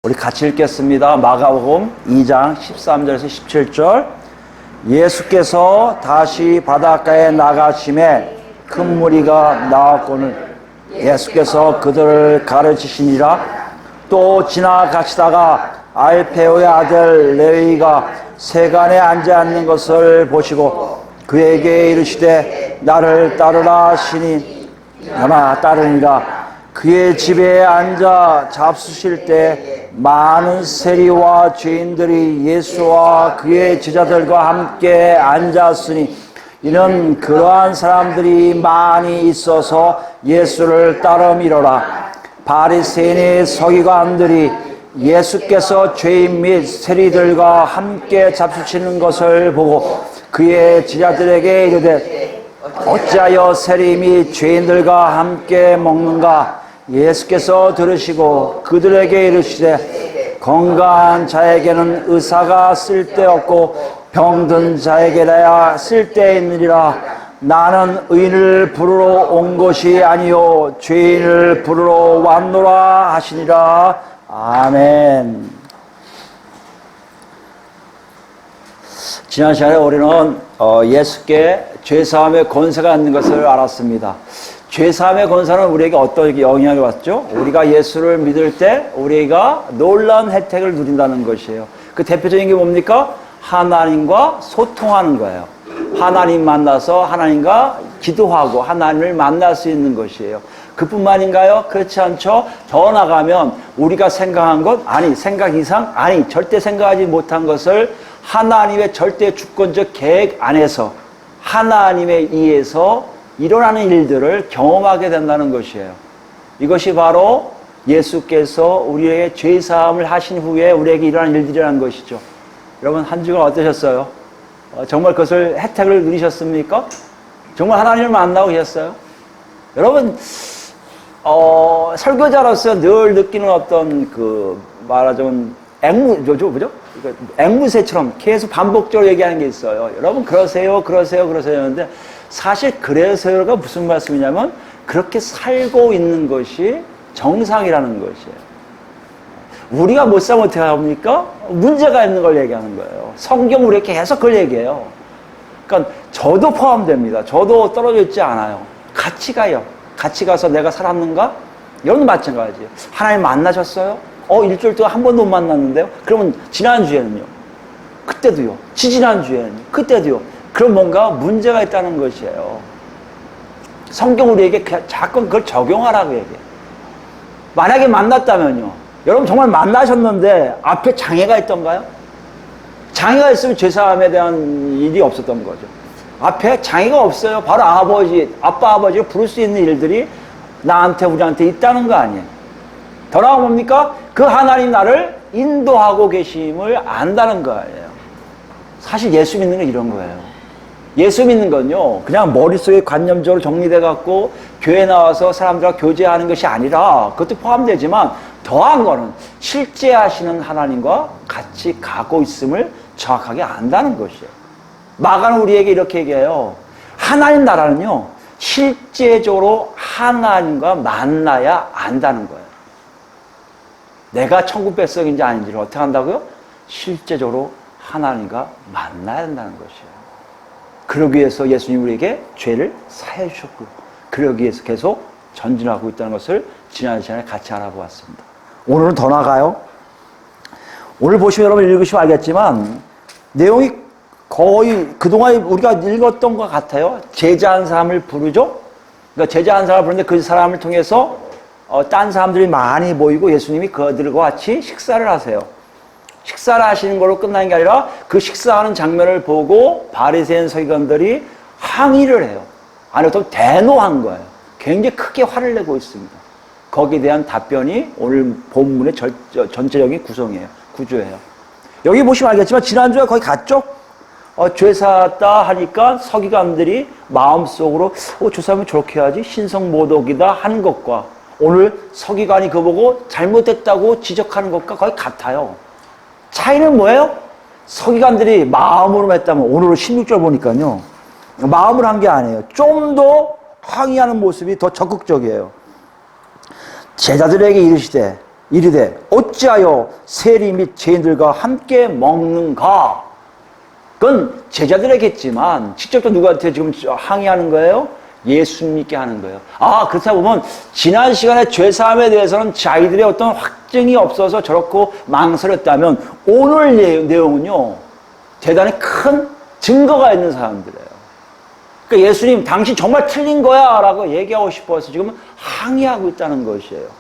우리 같이 읽겠습니다. 마가복음 2장 13절에서 17절. 예수께서 다시 바닷가에 나가심에 큰 무리가 나왔거늘 예수께서 그들을 가르치시니라. 또 지나가시다가 알페오의 아들 레위가 세간에 앉아 있는 것을 보시고 그에게 이르시되 나를 따르라 하시니 나나 따르니라. 그의 집에 앉아 잡수실 때 많은 세리와 죄인들이 예수와 그의 제자들과 함께 앉았으니 이는 그러한 사람들이 많이 있어서 예수를 따르미로라. 바리새인의 서기관들이 예수께서 죄인 및 세리들과 함께 잡수시는 것을 보고 그의 제자들에게 이르되 어찌하여 세리 및 죄인들과 함께 먹는가? 예수께서 들으시고 그들에게 이르시되 건강한 자에게는 의사가 쓸데없고 병든 자에게라야 쓸데있느니라. 나는 의인을 부르러 온 것이 아니요 죄인을 부르러 왔노라 하시니라. 아멘. 지난 시간에 우리는 예수께 죄사함의 권세가 있는 것을 알았습니다. 죄사함의 권세는 우리에게 어떤 영향을 받죠? 우리가 예수를 믿을 때 우리가 놀라운 혜택을 누린다는 것이에요. 그 대표적인 게 뭡니까? 하나님과 소통하는 거예요. 하나님 만나서 하나님과 기도하고 하나님을 만날 수 있는 것이에요. 그뿐만인가요? 그렇지 않죠? 더 나가면 우리가 생각한 것, 아니 생각 이상, 아니 절대 생각하지 못한 것을 하나님의 절대 주권적 계획 안에서 하나님에 의해서 일어나는 일들을 경험하게 된다는 것이에요. 이것이 바로 예수께서 우리에게 죄사함을 하신 후에 우리에게 일어난 일들이라는 것이죠. 여러분 한 주간 어떠셨어요? 정말 그것을 혜택을 누리셨습니까? 정말 하나님을 만나고 계셨어요? 여러분 설교자로서 늘 느끼는 어떤 말하자면 앵무새처럼 계속 반복적으로 얘기하는 게 있어요. 여러분 그러세요 하는데 사실 그래서요가 무슨 말씀이냐면 그렇게 살고 있는 것이 정상이라는 것이에요. 우리가 못 살면 어떻게 합니까? 문제가 있는 걸 얘기하는 거예요. 성경 우리에게 계속 그걸 얘기해요. 그러니까 저도 포함됩니다. 저도 떨어져 있지 않아요. 같이 가요. 같이 가서 내가 살았는가? 여러분 마찬가지예요. 하나님 만나셨어요? 일주일 동안 한 번도 못 만났는데요? 그러면 지난주에는요? 그때도요? 지지난주에는요? 그때도요? 그럼 뭔가 문제가 있다는 것이에요. 성경 우리에게 자꾸 그걸 적용하라고 얘기해요. 만약에 만났다면요? 여러분 정말 만나셨는데 앞에 장애가 있던가요? 장애가 있으면 죄사함에 대한 일이 없었던 거죠. 앞에 장애가 없어요. 바로 아빠 아버지가 부를 수 있는 일들이 우리한테 있다는 거 아니에요. 더 나아가 뭡니까? 그 하나님 나를 인도하고 계심을 안다는 거예요. 사실 예수 믿는 건 이런 거예요. 예수 믿는 건요, 그냥 머릿속에 관념적으로 정리돼 갖고 교회 나와서 사람들과 교제하는 것이 아니라 그것도 포함되지만 더한 거는 실제 하시는 하나님과 같이 가고 있음을 정확하게 안다는 것이에요. 마가는 우리에게 이렇게 얘기해요. 하나님 나라는요, 실제적으로 하나님과 만나야 안다는 거예요. 내가 천국 백성인지 아닌지를 어떻게 한다고요? 실제적으로 하나님과 만나야 한다는 것이에요. 그러기 위해서 예수님 우리에게 죄를 사해 주셨고요. 그러기 위해서 계속 전진하고 있다는 것을 지난 시간에 같이 알아보았습니다. 오늘은 더 나가요. 오늘 보시면 여러분 읽으시면 알겠지만 내용이 거의 그동안 우리가 읽었던 것 같아요. 제자 한 사람을 부르죠. 그러니까 제자 한 사람을 부르는데 그 사람을 통해서 딴 사람들이 많이 모이고 예수님이 그들과 같이 식사를 하세요. 식사를 하시는 걸로 끝나는 게 아니라 그 식사하는 장면을 보고 바리새인 서기관들이 항의를 해요. 아니 어떤 대노한 거예요. 굉장히 크게 화를 내고 있습니다. 거기에 대한 답변이 오늘 본문의 전체적인 구조예요. 여기 보시면 알겠지만 지난주에 거의 갔죠? 죄사했다 하니까 서기관들이 마음속으로 저 사람은 저렇게 해야지 신성모독이다 하는 것과 오늘 서기관이 그거 보고 잘못했다고 지적하는 것과 거의 같아요. 차이는 뭐예요? 서기관들이 마음으로 했다면 오늘 16절 보니까요. 마음으로 한 게 아니에요. 좀 더 항의하는 모습이 더 적극적이에요. 제자들에게 이르시되 이르되 어찌하여 세리 및 죄인들과 함께 먹는가? 그건 제자들에겠지만 직접 또 누구한테 지금 항의하는 거예요? 예수님께 하는 거예요. 아, 그렇다 보면 지난 시간에 죄사함에 대해서는 자기들의 어떤 확증이 없어서 저렇고 망설였다면 오늘 내용은요, 대단히 큰 증거가 있는 사람들이에요. 그러니까 예수님, 당신 정말 틀린 거야 라고 얘기하고 싶어서 지금 항의하고 있다는 것이에요.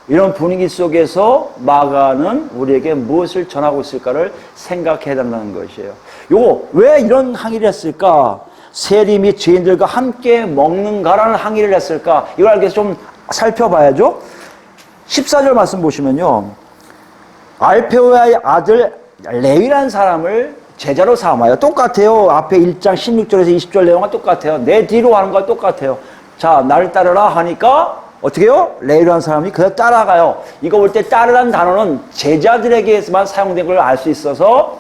이런 분위기 속에서 마가는 우리에게 무엇을 전하고 있을까를 생각해야 된다는 것이에요. 요거 왜 이런 항의를 했을까? 세리 및 죄인들과 함께 먹는가라는 항의를 했을까? 이걸 알기 위해서 좀 살펴봐야죠. 14절 말씀 보시면요, 알페오의 아들 레위라는 사람을 제자로 삼아요. 똑같아요. 앞에 1장 16절에서 20절 내용은 똑같아요. 내 뒤로 하는 거 똑같아요. 자, 나를 따르라 하니까 어떻게 해요? 레위라는 사람이 그냥 따라가요. 이거 볼 때 따르라는 단어는 제자들에게만 사용된 걸 알 수 있어서,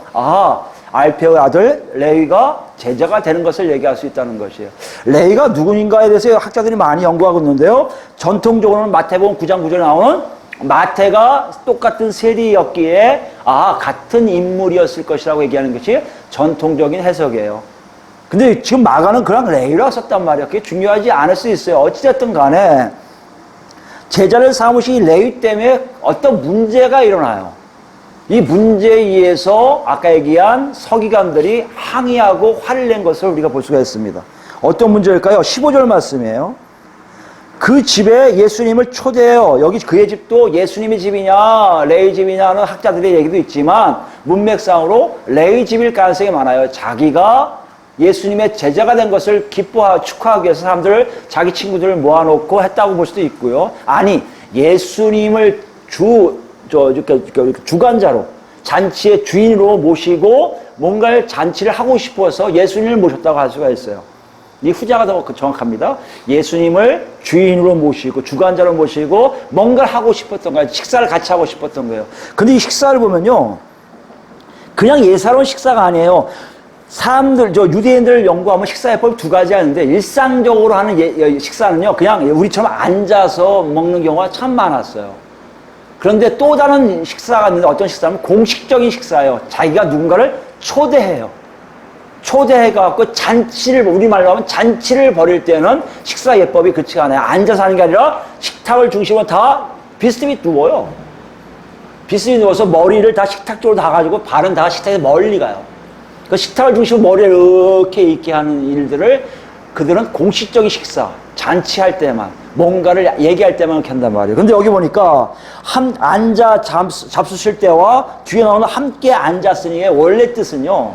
알페오의 아들 레위가 제자가 되는 것을 얘기할 수 있다는 것이에요. 레위가 누구인가에 대해서 학자들이 많이 연구하고 있는데요, 전통적으로는 마태복음 9장 9절에 나오는 마태가 똑같은 세리였기에 같은 인물이었을 것이라고 얘기하는 것이 전통적인 해석이에요. 근데 지금 마가는 그냥 레위라고 썼단 말이에요. 그게 중요하지 않을 수 있어요. 어찌됐든 간에 제자를 삼으신 레위 때문에 어떤 문제가 일어나요. 이 문제에 의해서 아까 얘기한 서기관들이 항의하고 화를 낸 것을 우리가 볼 수가 있습니다. 어떤 문제일까요? 15절 말씀이에요. 그 집에 예수님을 초대해요. 여기 그의 집도 예수님의 집이냐 레위 집이냐 하는 학자들의 얘기도 있지만 문맥상으로 레위 집일 가능성이 많아요. 자기가 예수님의 제자가 된 것을 기뻐하고 축하하기 위해서 사람들을, 자기 친구들을 모아놓고 했다고 볼 수도 있고요. 아니, 예수님을 주관자로, 잔치의 주인으로 모시고 뭔가를 잔치를 하고 싶어서 예수님을 모셨다고 할 수가 있어요. 이 후자가 더 정확합니다. 예수님을 주인으로 모시고 주관자로 모시고 뭔가를 하고 싶었던 거예요. 식사를 같이 하고 싶었던 거예요. 근데 이 식사를 보면요, 그냥 예사로운 식사가 아니에요. 사람들, 유대인들 연구하면 식사 예법이 두 가지 하는데, 일상적으로 하는 식사는요, 그냥 우리처럼 앉아서 먹는 경우가 참 많았어요. 그런데 또 다른 식사가 있는데, 어떤 식사는 공식적인 식사예요. 자기가 누군가를 초대해요. 초대해갖고 잔치를, 우리말로 하면 잔치를 벌일 때는 식사 예법이 그렇지가 않아요. 앉아서 하는 게 아니라 식탁을 중심으로 다 비스듬히 누워요. 비스듬히 누워서 머리를 다 식탁 쪽으로 다 가지고 발은 다 식탁에 멀리 가요. 그 식탁을 중심으로 머리를 이렇게 있게 하는 일들을 그들은 공식적인 식사, 잔치할 때만, 뭔가를 얘기할 때만 이렇게 한단 말이에요. 근데 여기 보니까 앉아 잡수실 때와 뒤에 나오는 함께 앉았으니의 원래 뜻은요,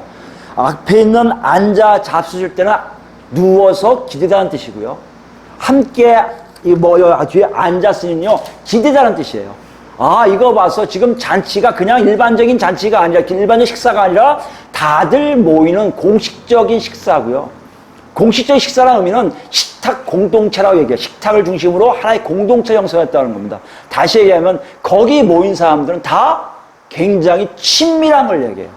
앞에 있는 앉아 잡수실 때는 누워서 기대다는 뜻이고요, 함께 뒤에 앉았으니요 기대다는 뜻이에요. 이거 봐서 지금 잔치가 그냥 일반적인 잔치가 아니라, 일반적인 식사가 아니라 다들 모이는 공식적인 식사고요. 공식적인 식사라는 의미는 식탁 공동체라고 얘기해요. 식탁을 중심으로 하나의 공동체 형성했다는 겁니다. 다시 얘기하면 거기 모인 사람들은 다 굉장히 친밀한 걸 얘기해요.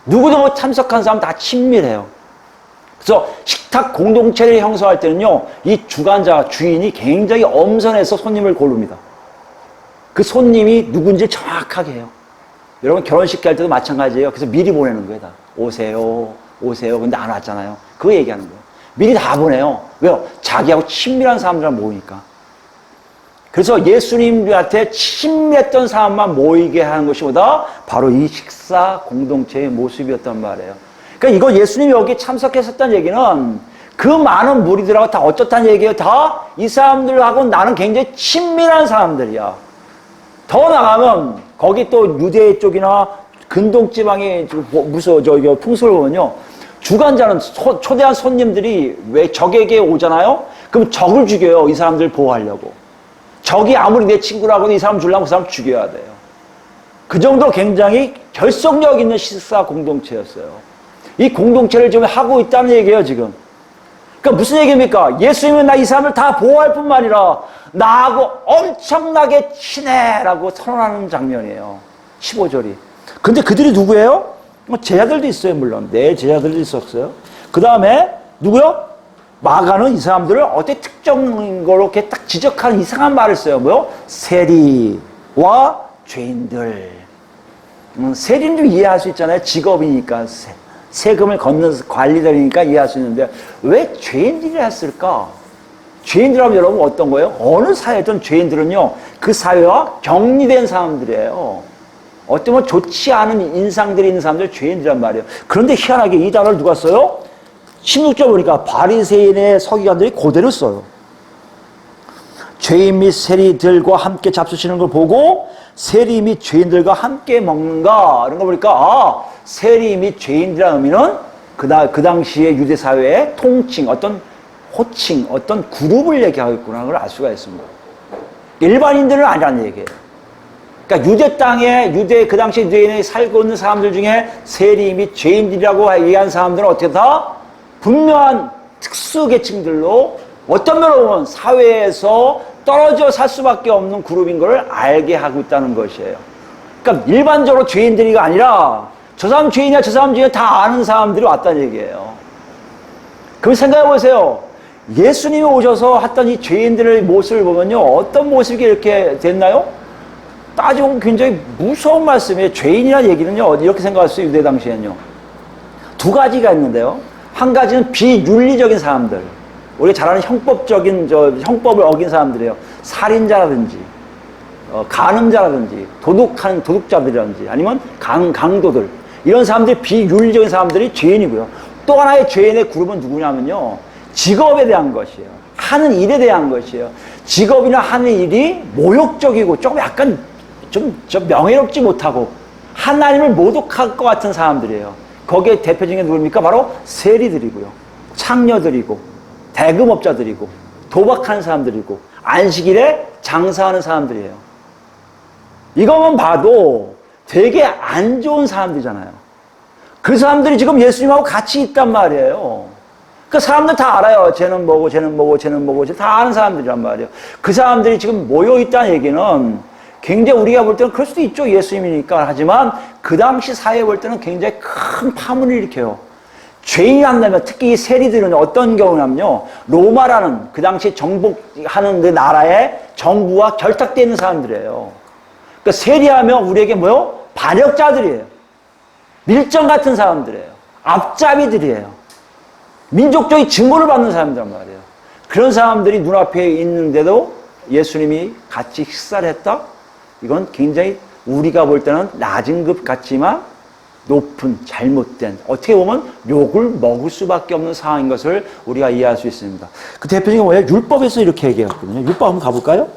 누구도 참석한 사람 다 친밀해요. 그래서 식탁 공동체를 형성할 때는요, 이 주관자, 주인이 굉장히 엄선해서 손님을 고릅니다. 그 손님이 누군지 정확하게 해요. 여러분 결혼식 갈 때도 마찬가지예요. 그래서 미리 보내는 거예요. 다 오세요, 오세요. 근데 안 왔잖아요. 그거 얘기하는 거예요. 미리 다 보내요. 왜요? 자기하고 친밀한 사람들만 모이니까. 그래서 예수님한테 친밀했던 사람만 모이게 하는 것이보다 바로 이 식사 공동체의 모습이었단 말이에요. 그러니까 이거 예수님이 여기 참석했었다는 얘기는 그 많은 무리들하고 다 어떻다는 얘기예요? 다 이 사람들하고 나는 굉장히 친밀한 사람들이야. 더 나가면 거기 또 유대 쪽이나 근동지방의 풍습을 보면요, 주관자는 초대한 손님들이 왜 적에게 오잖아요? 그럼 적을 죽여요. 이 사람들 보호하려고. 적이 아무리 내 친구라고도 이 사람 주려면 그 사람 죽여야 돼요. 그 정도 굉장히 결속력 있는 식사 공동체였어요. 이 공동체를 지금 하고 있다는 얘기예요, 지금. 그러니까 무슨 얘기입니까? 예수님은 나 이 사람을 다 보호할 뿐만 아니라 나하고 엄청나게 친해라고 선언하는 장면이에요. 15절이. 근데 그들이 누구예요? 제자들도 있어요, 물론. 네, 제자들도 있었어요. 그 다음에 누구요? 마가는 이 사람들을 어떻게 특정 걸로 이렇게 딱 지적하는 이상한 말을 써요. 뭐요? 세리와 죄인들. 세리는 좀 이해할 수 있잖아요. 직업이니까. 세금을 걷는 관리들이니까 이해할 수 있는데 왜 죄인들이 했을까? 죄인들하면 여러분 어떤 거예요? 어느 사회든 죄인들은요, 그 사회와 격리된 사람들이에요. 어쩌면 좋지 않은 인상들이 있는 사람들 죄인들이란 말이에요. 그런데 희한하게 이 단어를 누가 써요? 16절 보니까 바리새인의 서기관들이 그대로 써요. 죄인 및 세리들과 함께 잡수시는 걸 보고 세리 및 죄인들과 함께 먹는가? 이런 거 보니까 아, 세리 및 죄인들이라는 의미는 그 당시에 유대 사회의 통칭, 어떤 호칭, 어떤 그룹을 얘기하고 있구나 하는 걸 알 수가 있습니다. 일반인들은 아니라는 얘기예요. 그러니까 유대 땅에 그 당시 유대인이 살고 있는 사람들 중에 세리 및 죄인들이라고 얘기한 사람들은 어떻게 다 분명한 특수 계층들로 어떤 면으로 보면 사회에서 떨어져 살 수밖에 없는 그룹인 걸 알게 하고 있다는 것이에요. 그러니까 일반적으로 죄인들이가 아니라 저 사람 죄인이야 저 사람 죄인이야 다 아는 사람들이 왔다는 얘기예요. 그럼 생각해 보세요. 예수님이 오셔서 했던 이 죄인들의 모습을 보면요, 어떤 모습이 이렇게 됐나요? 따지고 보면 굉장히 무서운 말씀이에요. 죄인이라는 얘기는요, 이렇게 생각할 수 있어요. 유대 당시에는요, 두 가지가 있는데요. 한 가지는 비윤리적인 사람들, 우리가 잘 아는 형법적인 형법을 어긴 사람들이에요. 살인자라든지 간음자라든지 도둑자들이라든지 아니면 강도들, 이런 사람들이 비윤리적인 사람들이 죄인이고요. 또 하나의 죄인의 그룹은 누구냐면요, 직업에 대한 것이에요. 하는 일에 대한 것이에요. 직업이나 하는 일이 모욕적이고 조금 약간 좀 명예롭지 못하고 하나님을 모독할 것 같은 사람들이에요. 거기에 대표적인 게 누굽니까? 바로 세리들이고요, 창녀들이고 대금업자들이고 도박하는 사람들이고 안식일에 장사하는 사람들이에요. 이것만 봐도 되게 안 좋은 사람들이잖아요. 그 사람들이 지금 예수님하고 같이 있단 말이에요. 그 사람들 다 알아요. 쟤는 뭐고 쟤는 뭐고 쟤는 뭐고 다 아는 사람들이란 말이에요. 그 사람들이 지금 모여있다는 얘기는 굉장히 우리가 볼 때는 그럴 수도 있죠. 예수님이니까. 하지만 그 당시 사회에 볼 때는 굉장히 큰 파문을 일으켜요. 죄인이 한다면 특히 이 세리들은 어떤 경우냐면요, 로마라는 그 당시 정복하는 그 나라의 정부와 결탁되어 있는 사람들이에요. 그러니까 세리하면 우리에게 뭐요? 반역자들이에요. 밀정 같은 사람들이에요. 앞잡이들이에요. 민족적인 증거를 받는 사람들란 말이에요. 그런 사람들이 눈앞에 있는데도 예수님이 같이 식사를 했다? 이건 굉장히 우리가 볼 때는 낮은 급 같지만 높은, 잘못된, 어떻게 보면 욕을 먹을 수밖에 없는 상황인 것을 우리가 이해할 수 있습니다. 그 대표적인 게 뭐예요? 율법에서 이렇게 얘기했거든요. 율법 한번 가볼까요?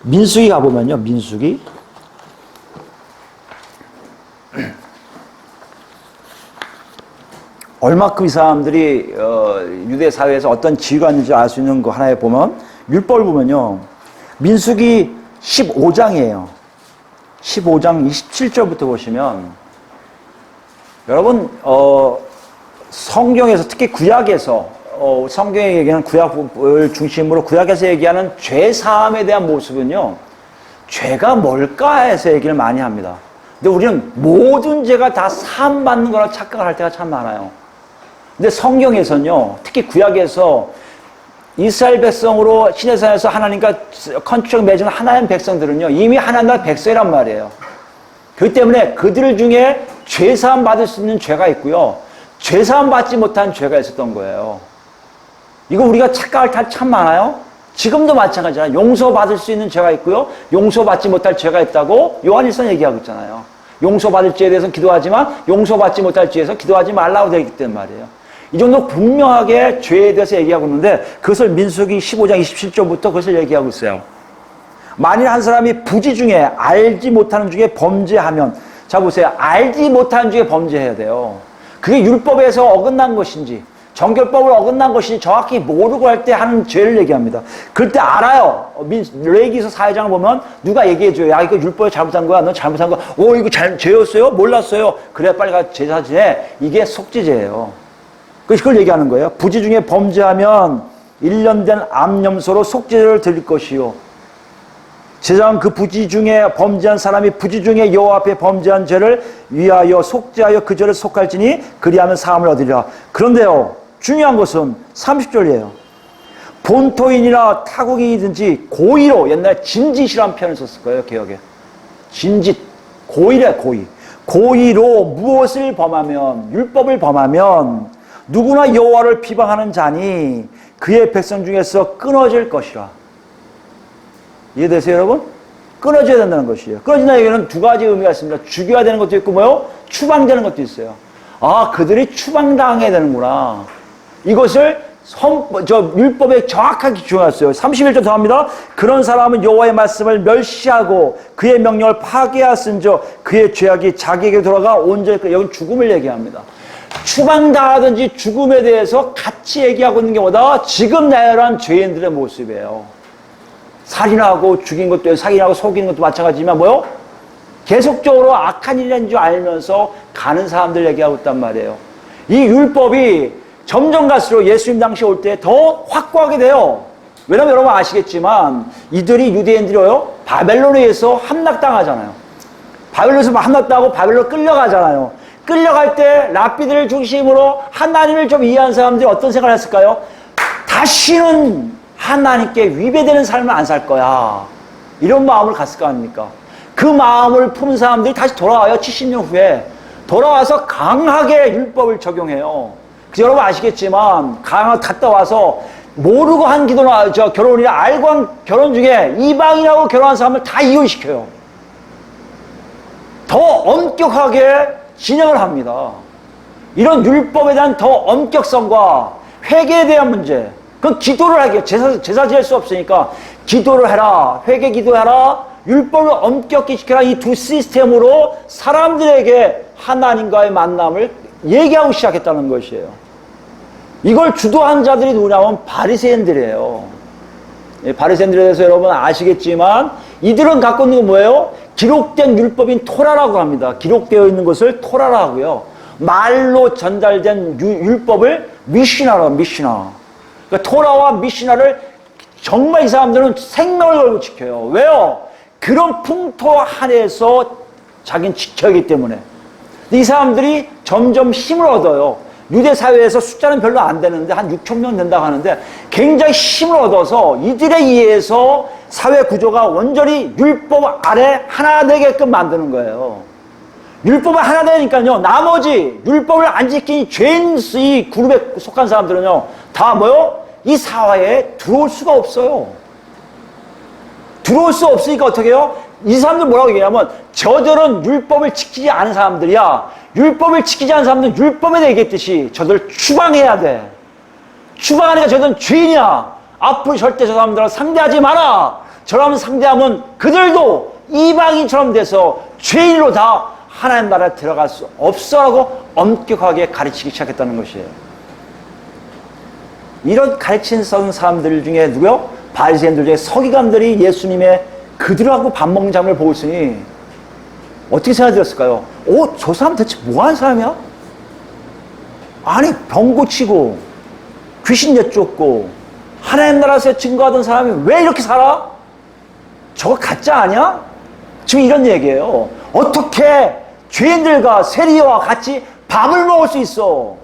민수기 가보면요, 민수기. 얼마큼 이 사람들이 유대 사회에서 어떤 지위가 있는지 알 수 있는 거 하나에 보면, 율법을 보면요, 민수기 15장이에요. 15장 27절부터 보시면, 여러분 성경에서 특히 구약에서 성경에 얘기하는 구약을 중심으로 구약에서 얘기하는 죄 사함에 대한 모습은요, 죄가 뭘까 해서 얘기를 많이 합니다. 근데 우리는 모든 죄가 다 사함 받는 거라 착각을 할 때가 참 많아요. 근데 성경에서는요, 특히 구약에서 이스라엘 백성으로 시내산에서 하나님과 컨트랙 맺은 하나님 백성들은요, 이미 하나님 나라 백성이란 말이에요. 그렇기 때문에 그들 중에 죄사함 받을 수 있는 죄가 있고요, 죄사함 받지 못한 죄가 있었던 거예요. 이거 우리가 착각할 때 참 많아요. 지금도 마찬가지잖아요. 용서받을 수 있는 죄가 있고요, 용서받지 못할 죄가 있다고 요한일서 얘기하고 있잖아요. 용서받을 죄에 대해서는 기도하지만 용서받지 못할 죄에서 기도하지 말라고 되어 있기 때문에 말이에요. 이 정도 분명하게 죄에 대해서 얘기하고 있는데 그것을 민수기 15장 27절부터 그것을 얘기하고 있어요. 만일 한 사람이 부지 중에 알지 못하는 중에 범죄하면, 자 보세요, 알지 못하는 중에 범죄해야 돼요. 그게 율법에서 어긋난 것인지 정결법을 어긋난 것인지 정확히 모르고 할 때 하는 죄를 얘기합니다. 그럴 때 알아요. 레위기서 4장을 보면 누가 얘기해줘요. 야, 이거 율법에 잘못한 거야, 너 잘못한 거야. 이거 죄였어요? 몰랐어요? 그래 빨리 가 제사 지내. 이게 속죄죄예요. 그걸 얘기하는 거예요. 부지 중에 범죄하면 1년 된 암염소로 속죄제를 드릴 것이요, 제사장은 그 부지 중에 범죄한 사람이 부지 중에 여호와 앞에 범죄한 죄를 위하여 속죄하여 그 죄를 속할지니 그리하면 사함을 얻으리라. 그런데요, 중요한 것은 30절이에요. 본토인이나 타국인이든지 고의로, 옛날에 진짓이라는 표현을 썼을 거예요, 개혁에. 진짓, 고의래, 고의. 고의로 무엇을 범하면, 율법을 범하면 누구나 여호와를 비방하는 자니 그의 백성 중에서 끊어질 것이라. 이해되세요, 여러분? 끊어져야 된다는 것이에요. 끊어진다는 얘기는 두 가지 의미가 있습니다. 죽여야 되는 것도 있고 뭐요? 추방되는 것도 있어요. 아, 그들이 추방당해야 되는구나. 이것을 율법에 정확하게 규정했어요. 31절 더 합니다. 그런 사람은 여호와의 말씀을 멸시하고 그의 명령을 파괴하였은즉 그의 죄악이 자기에게 돌아가 온전히, 여기 죽음을 얘기합니다. 추방당하든지 죽음에 대해서 같이 얘기하고 있는 게 뭐다? 지금 나열한 죄인들의 모습이에요. 살인하고 죽인 것도, 살인하고 속이는 것도 마찬가지지만 뭐요? 계속적으로 악한 일인 줄 알면서 가는 사람들 얘기하고 있단 말이에요. 이 율법이 점점 갈수록 예수님 당시 올 때 더 확고하게 돼요. 왜냐면 여러분 아시겠지만 이들이, 유대인들이요, 바벨론에 의해서 함락당하잖아요. 바벨론에서 함락당하고 바벨론 끌려가잖아요. 끌려갈 때 랍비들을 중심으로 하나님을 좀 이해한 사람들이 어떤 생각을 했을까요? 다시는 하나님께 위배되는 삶을 안 살 거야. 이런 마음을 갔을 거 아닙니까? 그 마음을 품은 사람들이 다시 돌아와요. 70년 후에. 돌아와서 강하게 율법을 적용해요. 그래서 여러분 아시겠지만 강하게 갔다 와서 모르고 한 기도나 결혼이나 알고 한 결혼 중에 이방인하고 결혼한 사람을 다 이혼시켜요. 더 엄격하게 진행을 합니다. 이런 율법에 대한 더 엄격성과 회개에 대한 문제, 그건 기도를 하게, 제사 지낼 수 없으니까 기도를 해라, 회개 기도해라, 율법을 엄격히 지켜라. 이 두 시스템으로 사람들에게 하나님과의 만남을 얘기하고 시작했다는 것이에요. 이걸 주도한 자들이 누구냐면 바리새인들이에요. 바리새인들에 대해서 여러분 아시겠지만 이들은 갖고 있는 건 뭐예요? 기록된 율법인 토라라고 합니다. 기록되어 있는 것을 토라라고 하고요. 말로 전달된 율법을 미시나라고 합니다. 미시나. 그러니까 토라와 미시나를 정말 이 사람들은 생명을 걸고 지켜요. 왜요? 그런 풍토 안에서 자기는 지켜야하기 때문에. 이 사람들이 점점 힘을 얻어요. 유대 사회에서 숫자는 별로 안 되는데 한 6천 명 된다고 하는데 굉장히 힘을 얻어서 이들에 의해서 사회 구조가 완전히 율법 아래 하나 되게끔 만드는 거예요. 율법을 하나 되니까요, 나머지 율법을 안 지킨 죄인 이 그룹에 속한 사람들은요, 다 뭐요? 이 사회에 들어올 수가 없어요. 들어올 수 없으니까 어떻게 해요? 이 사람들 뭐라고 얘기하냐면 저들은 율법을 지키지 않은 사람들이야. 율법을 지키지 않은 사람들은 율법에 대해 얘기했듯이 저들을 추방해야 돼. 추방하니까 저들은 죄인이야. 앞으로 절대 저 사람들을 상대하지 마라. 저라면 상대하면 그들도 이방인처럼 돼서 죄인으로 다 하나님 나라에 들어갈 수 없어라고 엄격하게 가르치기 시작했다는 것이에요. 이런 가르치는 사람들 중에 누구요? 바리새인들 중에 서기관들이 예수님의 그들하고 밥 먹는 장면을 보고 있으니 어떻게 생각이 들었을까요? 저 사람 대체 뭐 하는 사람이야? 아니, 병 고치고 귀신 내쫓고 하나님 나라에서 증거하던 사람이 왜 이렇게 살아? 저거 가짜 아니야? 지금 이런 얘기예요. 어떻게 죄인들과 세리와 같이 밥을 먹을 수 있어?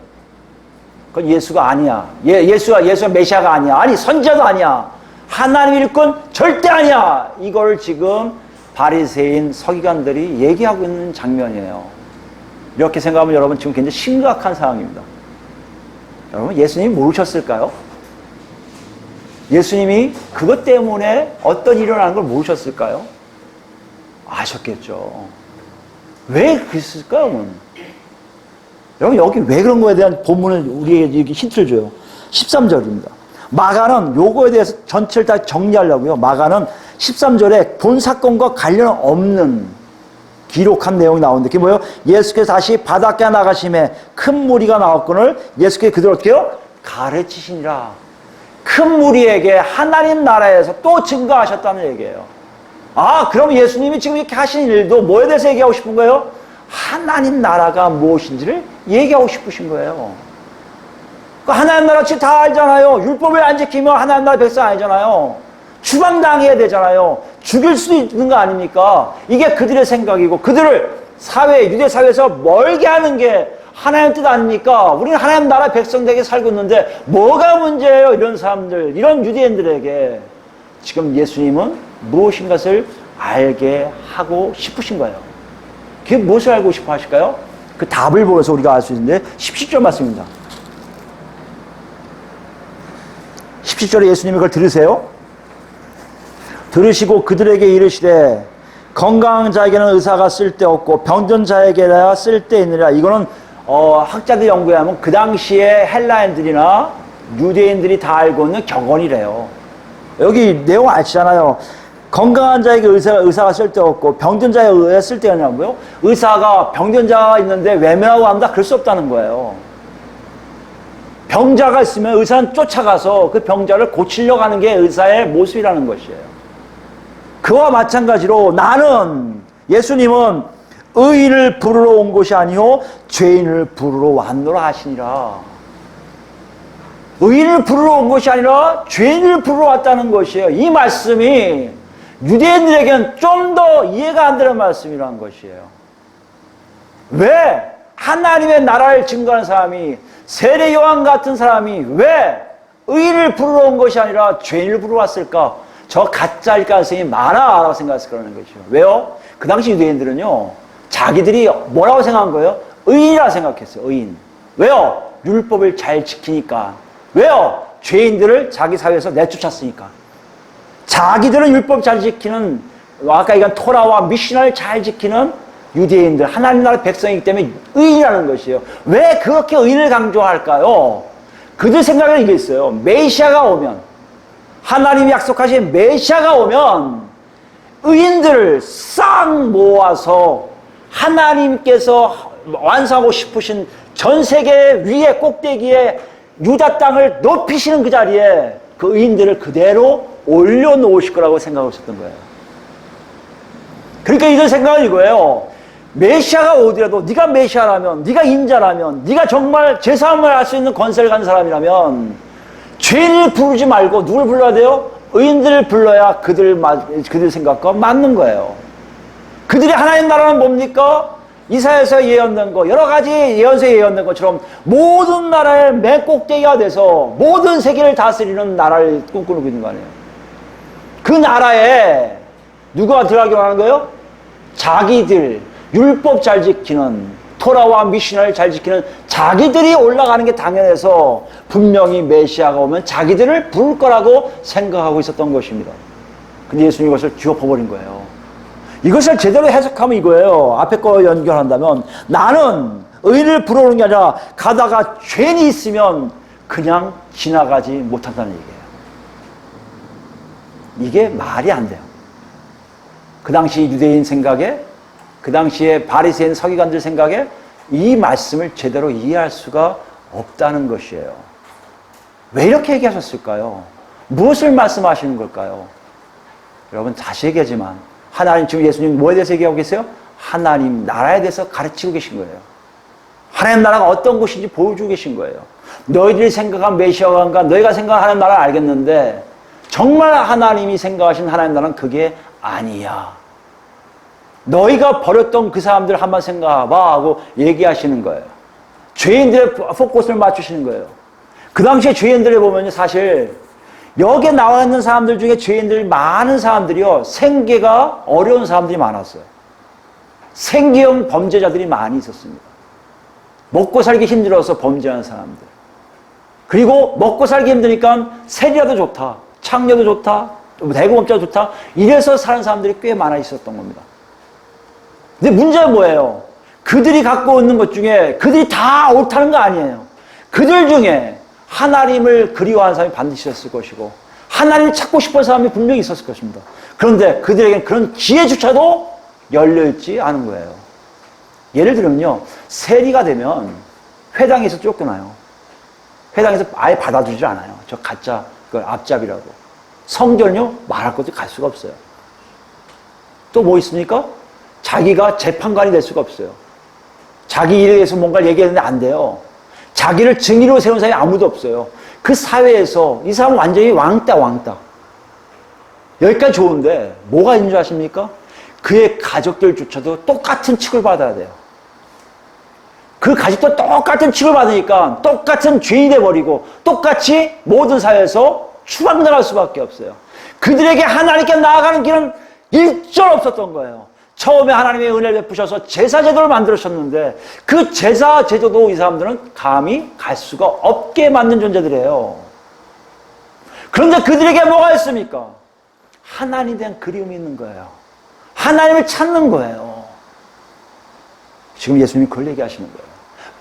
그건 예수가 아니야. 예수가 메시아가 아니야. 아니, 선지자도 아니야. 하나님 일꾼 절대 아니야. 이걸 지금 바리새인 서기관들이 얘기하고 있는 장면이에요. 이렇게 생각하면 여러분 지금 굉장히 심각한 상황입니다. 여러분 예수님이 모르셨을까요? 예수님이 그것 때문에 어떤 일이 일어나는 걸 모르셨을까요? 아셨겠죠. 왜 그랬을까요? 여러분 여기 왜 그런 거에 대한 본문을 우리에게 힌트를 줘요. 13절입니다. 마가는 요거에 대해서 전체를 다 정리하려고요. 마가는 13절에 본 사건과 관련 없는 기록한 내용이 나오는데 그게 뭐예요? 예수께서 다시 바닷가에 나가심에 큰 무리가 나왔거늘 예수께서 그들을 어떻게 해요? 가르치시니라. 큰 무리에게 하나님 나라에서 또 증거하셨다는 얘기예요. 아, 그럼 예수님이 지금 이렇게 하신 일도 뭐에 대해서 얘기하고 싶은 거예요? 하나님 나라가 무엇인지를 얘기하고 싶으신 거예요. 하나님 나라 지금 다 알잖아요. 율법을 안 지키면 하나님 나라 백성 아니잖아요. 추방당해야 되잖아요. 죽일 수도 있는 거 아닙니까? 이게 그들의 생각이고 그들을 유대 사회에서 멀게 하는 게 하나님 뜻 아닙니까? 우리는 하나님 나라 백성되게 살고 있는데 뭐가 문제예요? 이런 사람들, 이런 유대인들에게 지금 예수님은 무엇인 것을 알게 하고 싶으신 거예요. 그게 무엇을 알고 싶어 하실까요? 그 답을 보면서 우리가 알 수 있는데 17절 말씀입니다. 17절에 예수님이 그걸 들으세요. 들으시고 그들에게 이르시되 건강한 자에게는 의사가 쓸데없고 병든 자에게야 쓸데있느니라. 이거는 학자들 연구에 하면 그 당시에 헬라인들이나 유대인들이 다 알고 있는 격언이래요. 여기 내용 아시잖아요. 건강한 자에게 의사가 쓸데없고 병든 자에게 의사가 쓸데없냐고요? 의사가 병든 자가 있는데 외면하고 한다? 그럴 수 없다는 거예요. 병자가 있으면 의사는 쫓아가서 그 병자를 고치려고 하는 게 의사의 모습이라는 것이에요. 그와 마찬가지로 나는, 예수님은 의인을 부르러 온 것이 아니요 죄인을 부르러 왔노라 하시니라. 의인을 부르러 온 것이 아니라 죄인을 부르러 왔다는 것이에요. 이 말씀이 유대인들에게는 좀 더 이해가 안 되는 말씀이라는 것이에요. 왜 하나님의 나라를 증거하는 사람이, 세례 요한 같은 사람이 왜 의인을 부르러 온 것이 아니라 죄인을 부르러 왔을까? 저 가짜일 가능성이 많아라고 생각했을 거라는 거죠. 왜요? 그 당시 유대인들은요, 자기들이 뭐라고 생각한 거예요? 의인이라고 생각했어요. 의인. 왜요? 율법을 잘 지키니까. 왜요? 죄인들을 자기 사회에서 내쫓았으니까. 자기들은 율법 잘 지키는, 아까 얘기한 토라와 미신을 잘 지키는 유대인들, 하나님 나라 백성이기 때문에 의인이라는 것이에요. 왜 그렇게 의인을 강조할까요? 그들 생각에는 이게 있어요. 메시아가 오면, 하나님이 약속하신 메시아가 오면 의인들을 싹 모아서 하나님께서 완성하고 싶으신 전 세계 위에 꼭대기에 유다 땅을 높이시는 그 자리에 그 의인들을 그대로 올려놓으실 거라고 생각하고 있었던 거예요. 그러니까 이들 생각은 이거예요. 메시아가 오더라도 네가 메시아라면, 네가 인자라면, 네가 정말 제사함을 할 수 있는 권세를 가진 사람이라면 죄인을 부르지 말고 누굴 불러야 돼요? 의인들을 불러야 그들 생각과 맞는 거예요. 그들이 하나님 나라는 뭡니까? 이사야에서 예언된 거, 여러 가지 예언서에 예언된 것처럼 모든 나라의 맨 꼭대기가 돼서 모든 세계를 다스리는 나라를 꿈꾸고 있는 거 아니에요. 그 나라에 누가 들어가기 원하는 거예요? 자기들, 율법 잘 지키는, 토라와 미신을 잘 지키는 자기들이 올라가는 게 당연해서 분명히 메시아가 오면 자기들을 부를 거라고 생각하고 있었던 것입니다. 근데 예수님이 이것을 뒤엎어버린 거예요. 이것을 제대로 해석하면 이거예요. 앞에 거 연결한다면 나는 의인을 부르는 게 아니라 가다가 죄인이 있으면 그냥 지나가지 못한다는 얘기예요. 이게 말이 안 돼요. 그 당시 유대인 생각에, 그 당시에 바리새인 서기관들 생각에 이 말씀을 제대로 이해할 수가 없다는 것이에요. 왜 이렇게 얘기하셨을까요? 무엇을 말씀하시는 걸까요? 여러분 다시 얘기하지만 하나님, 지금 예수님 뭐에 대해서 얘기하고 계세요? 하나님 나라에 대해서 가르치고 계신 거예요. 하나님 나라가 어떤 곳인지 보여주고 계신 거예요. 너희들이 생각한 메시아가 너희가 생각한 하나님 나라를 알겠는데 정말 하나님이 생각하신 하나님 나라는 그게 아니야. 너희가 버렸던 그 사람들 한번 생각해봐 하고 얘기하시는 거예요. 죄인들의 포커스를 맞추시는 거예요. 그 당시에 죄인들을 보면 사실 여기에 나와 있는 사람들 중에 죄인들 많은 사람들이요, 생계가 어려운 사람들이 많았어요. 생계형 범죄자들이 많이 있었습니다. 먹고 살기 힘들어서 범죄하는 사람들. 그리고 먹고 살기 힘드니까 세리라도 좋다, 창녀도 좋다, 대공업자도 좋다, 이래서 사는 사람들이 꽤 많아 있었던 겁니다. 근데 문제가 뭐예요? 그들이 갖고 있는 것 중에 그들이 다 옳다는 거 아니에요. 그들 중에 하나님을 그리워하는 사람이 반드시 있었을 것이고 하나님을 찾고 싶은 사람이 분명히 있었을 것입니다. 그런데 그들에게는 그런 기회조차도 열려있지 않은 거예요. 예를 들면요, 세리가 되면 회당에서 쫓겨나요. 회당에서 아예 받아주지 않아요. 저 가짜 그 앞잡이라고. 성전요, 말할 것도 갈 수가 없어요. 또 뭐 있습니까? 자기가 재판관이 될 수가 없어요. 자기 일에 대해서 뭔가를 얘기했는데 안 돼요. 자기를 증인으로 세운 사람이 아무도 없어요. 그 사회에서 이 사람은 완전히 왕따. 여기까지 좋은데 뭐가 있는 줄 아십니까? 그의 가족들조차도 똑같은 취급을 받아야 돼요. 그 가족도 똑같은 취급받으니까 똑같은 죄인이 돼버리고 똑같이 모든 사회에서 추방당할 수밖에 없어요. 그들에게 하나님께 나아가는 길은 일절 없었던 거예요. 처음에 하나님의 은혜를 베푸셔서 제사제도를 만들으셨는데 그 제사제도도 이 사람들은 감히 갈 수가 없게 만든 존재들이에요. 그런데 그들에게 뭐가 있습니까? 하나님에 대한 그리움이 있는 거예요. 하나님을 찾는 거예요. 지금 예수님이 그걸 얘기하시는 거예요.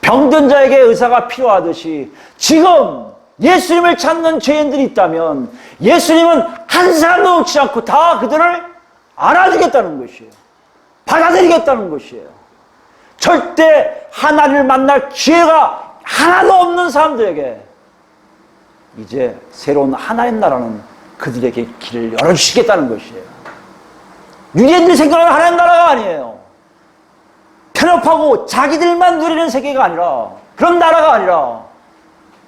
병든 자에게 의사가 필요하듯이 지금 예수님을 찾는 죄인들이 있다면 예수님은 한 사람도 놓지 않고 다 그들을 알아주겠다는 것이에요. 받아들이겠다는 것이에요. 절대 하나님을 만날 기회가 하나도 없는 사람들에게 이제 새로운 하나님 나라는 그들에게 길을 열어주시겠다는 것이에요. 유대인들이 생각하는 하나님 나라가 아니에요. 편협하고 자기들만 누리는 세계가 아니라, 그런 나라가 아니라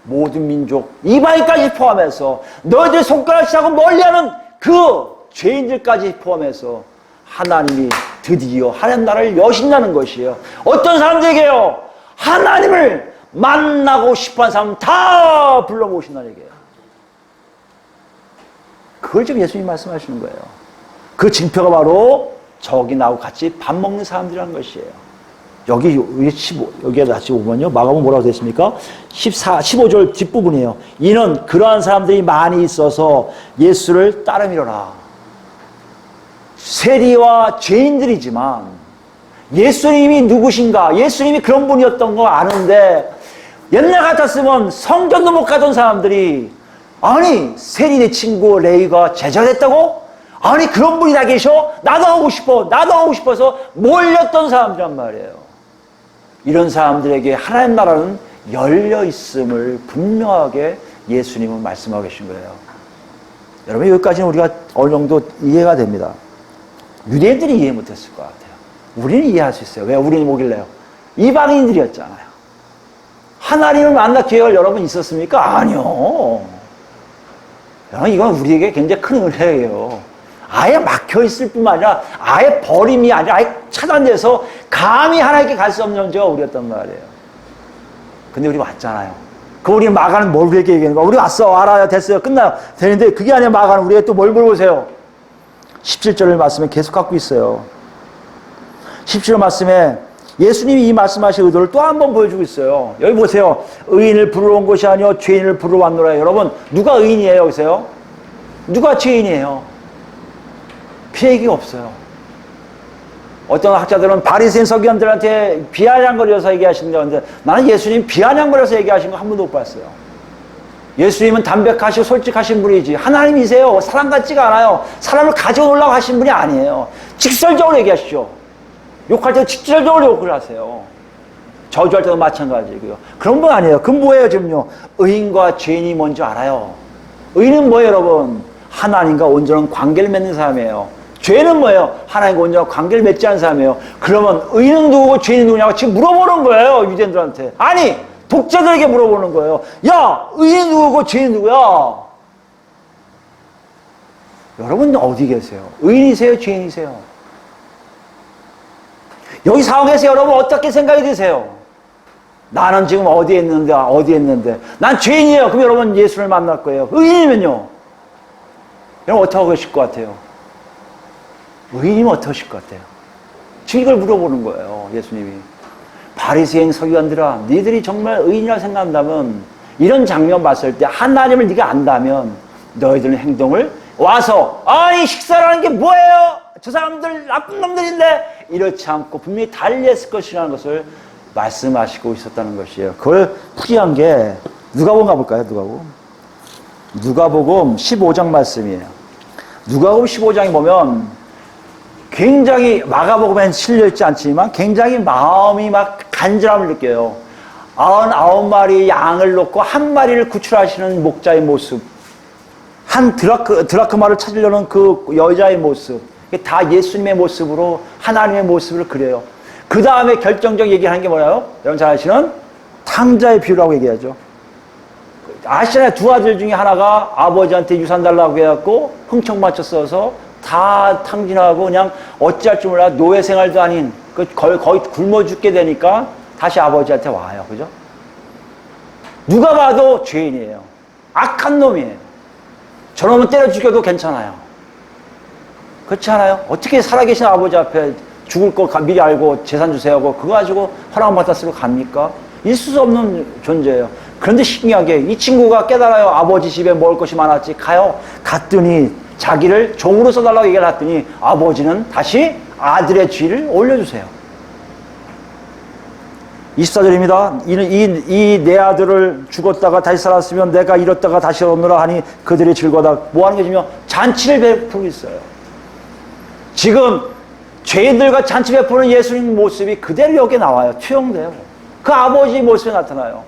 모든 민족, 이방인까지 포함해서 너희들 손가락질하고 멀리하는 그 죄인들까지 포함해서 하나님이 드디어 하나님 나라를 여신다는 것이에요. 어떤 사람들에게요? 하나님을 만나고 싶어하는 사람 다 불러 모신다는 얘기예요. 그걸 지금 예수님이 말씀하시는 거예요. 그 징표가 바로 저기 나하고 같이 밥 먹는 사람들이라는 것이에요. 여기에 다시 오면요. 마가복음 뭐라고 되어 있습니까? 15절 뒷부분이에요. 이는 그러한 사람들이 많이 있어서 예수를 따르미러라. 세리와 죄인들이지만 예수님이 누구신가? 예수님이 그런 분이었던 거 아는데 옛날 같았으면 성전도 못 가던 사람들이 아니 세리 내 친구 레위가 제자 됐다고? 아니 그런 분이 다 계셔? 나도 하고 싶어. 나도 하고 싶어서 몰렸던 사람들란 말이에요. 이런 사람들에게 하나님 나라는 열려 있음을 분명하게 예수님은 말씀하고 계신 거예요. 여러분 여기까지는 우리가 어느 정도 이해가 됩니다. 유대인들이 이해 못했을 것 같아요. 우리는 이해할 수 있어요. 왜 우리는 뭐길래요? 이방인들이었잖아요. 하나님을 만날 기회가 여러분 있었습니까? 아니요. 여러분 이건 우리에게 굉장히 큰 은혜예요. 아예 막혀있을 뿐만 아니라 아예 버림이 아니라 아예 차단돼서 감히 하나님께 갈 수 없는 존재가 우리였단 말이에요. 근데 우리 왔잖아요. 그 우리는 마가는 뭘 그렇게 얘기하는 거야? 우리 왔어. 알아요. 됐어요. 끝나요. 되는데 그게 아니라 마가는 우리가 또 뭘 물어보세요? 17절의 말씀에 계속 갖고 있어요. 17절 말씀에 예수님이 이 말씀하신 의도를 또 한 번 보여주고 있어요. 여기 보세요. 의인을 부르러 온 것이 아니요 죄인을 부르러 왔노라. 여러분 누가 의인이에요 여기서요? 누가 죄인이에요? 피해 얘기가 없어요. 어떤 학자들은 바리새인 서기관들한테 비아냥거려서 얘기하시는데 나는 예수님 비아냥거려서 얘기하신 거 한 번도 못 봤어요. 예수님은 담백하시고 솔직하신 분이지 하나님이세요. 사람 같지가 않아요. 사람을 가져오려고 하신 분이 아니에요. 직설적으로 얘기하시죠. 욕할 때도 직설적으로 욕을 하세요. 저주할 때도 마찬가지고요. 그런 분 아니에요. 그건 뭐예요 지금요? 의인과 죄인이 뭔지 알아요. 의인은 뭐예요 여러분? 하나님과 온전한 관계를 맺는 사람이에요. 죄는 뭐예요? 하나님과 온전한 관계를 맺지 않은 사람이에요. 그러면 의인은 누구고 죄인은 누구냐고 지금 물어보는 거예요 유대인들한테. 아니 독자들에게 물어보는 거예요. 야 의인 누구고 죄인 누구야? 여러분 어디 계세요? 의인이세요? 죄인이세요? 여기 상황에서 여러분 어떻게 생각이 드세요? 나는 지금 어디에 있는데 난 죄인이에요. 그럼 여러분 예수를 만날 거예요. 의인이면요 여러분 어떻게 하고 계실 것 같아요? 의인이면 어떻게 하실 것 같아요? 지금 이걸 물어보는 거예요 예수님이. 바리새인 서기관들아 너희들이 정말 의인이라 생각한다면 이런 장면 봤을 때 하나님을 네가 안다면 너희들은 행동을 와서 아니 식사라는 게 뭐예요? 저 사람들 나쁜 놈들인데 이렇지 않고 분명히 달리했을 것이라는 것을 말씀하시고 있었다는 것이에요. 그걸 풀이한 게 누가복음 가볼까요? 누가복음 15장 말씀이에요. 누가복음 15장에 보면 굉장히 마가복음엔 실려있지 않지만 굉장히 마음이 막 간절함을 느껴요. 99마리 양을 놓고 한 마리를 구출하시는 목자의 모습, 한 드라크마를 찾으려는 그 여자의 모습, 다 예수님의 모습으로 하나님의 모습을 그려요. 그 다음에 결정적 얘기하는 게 뭐예요? 여러분 잘 아시는 탕자의 비유라고 얘기하죠. 아시잖아요. 두 아들 중에 하나가 아버지한테 유산 달라고 해갖고 흥청맞춰 써서 다 탕진하고 그냥 어찌할 줄 몰라 노예 생활도 아닌 거의 굶어 죽게 되니까 다시 아버지한테 와요. 그죠? 누가 봐도 죄인이에요. 악한 놈이에요. 저놈은 때려 죽여도 괜찮아요. 그렇지 않아요? 어떻게 살아계신 아버지 앞에 죽을 거 미리 알고 재산 주세요 하고 그거 가지고 허락받다 쓰러 갑니까? 있을 수 없는 존재예요. 그런데 신기하게 이 친구가 깨달아요. 아버지 집에 먹을 것이 많았지. 가요. 갔더니 자기를 종으로 써달라고 얘기를 했더니 아버지는 다시 아들의 쥐를 올려주세요. 24절입니다. 이 내 아들을 죽었다가 다시 살았으면 내가 잃었다가 다시 얻느라 하니 그들이 즐거다. 뭐 하는 거지며 잔치를 베풀고 있어요. 지금 죄인들과 잔치 베푸는 예수님 모습이 그대로 여기에 나와요. 투영돼요. 그 아버지 모습이 나타나요.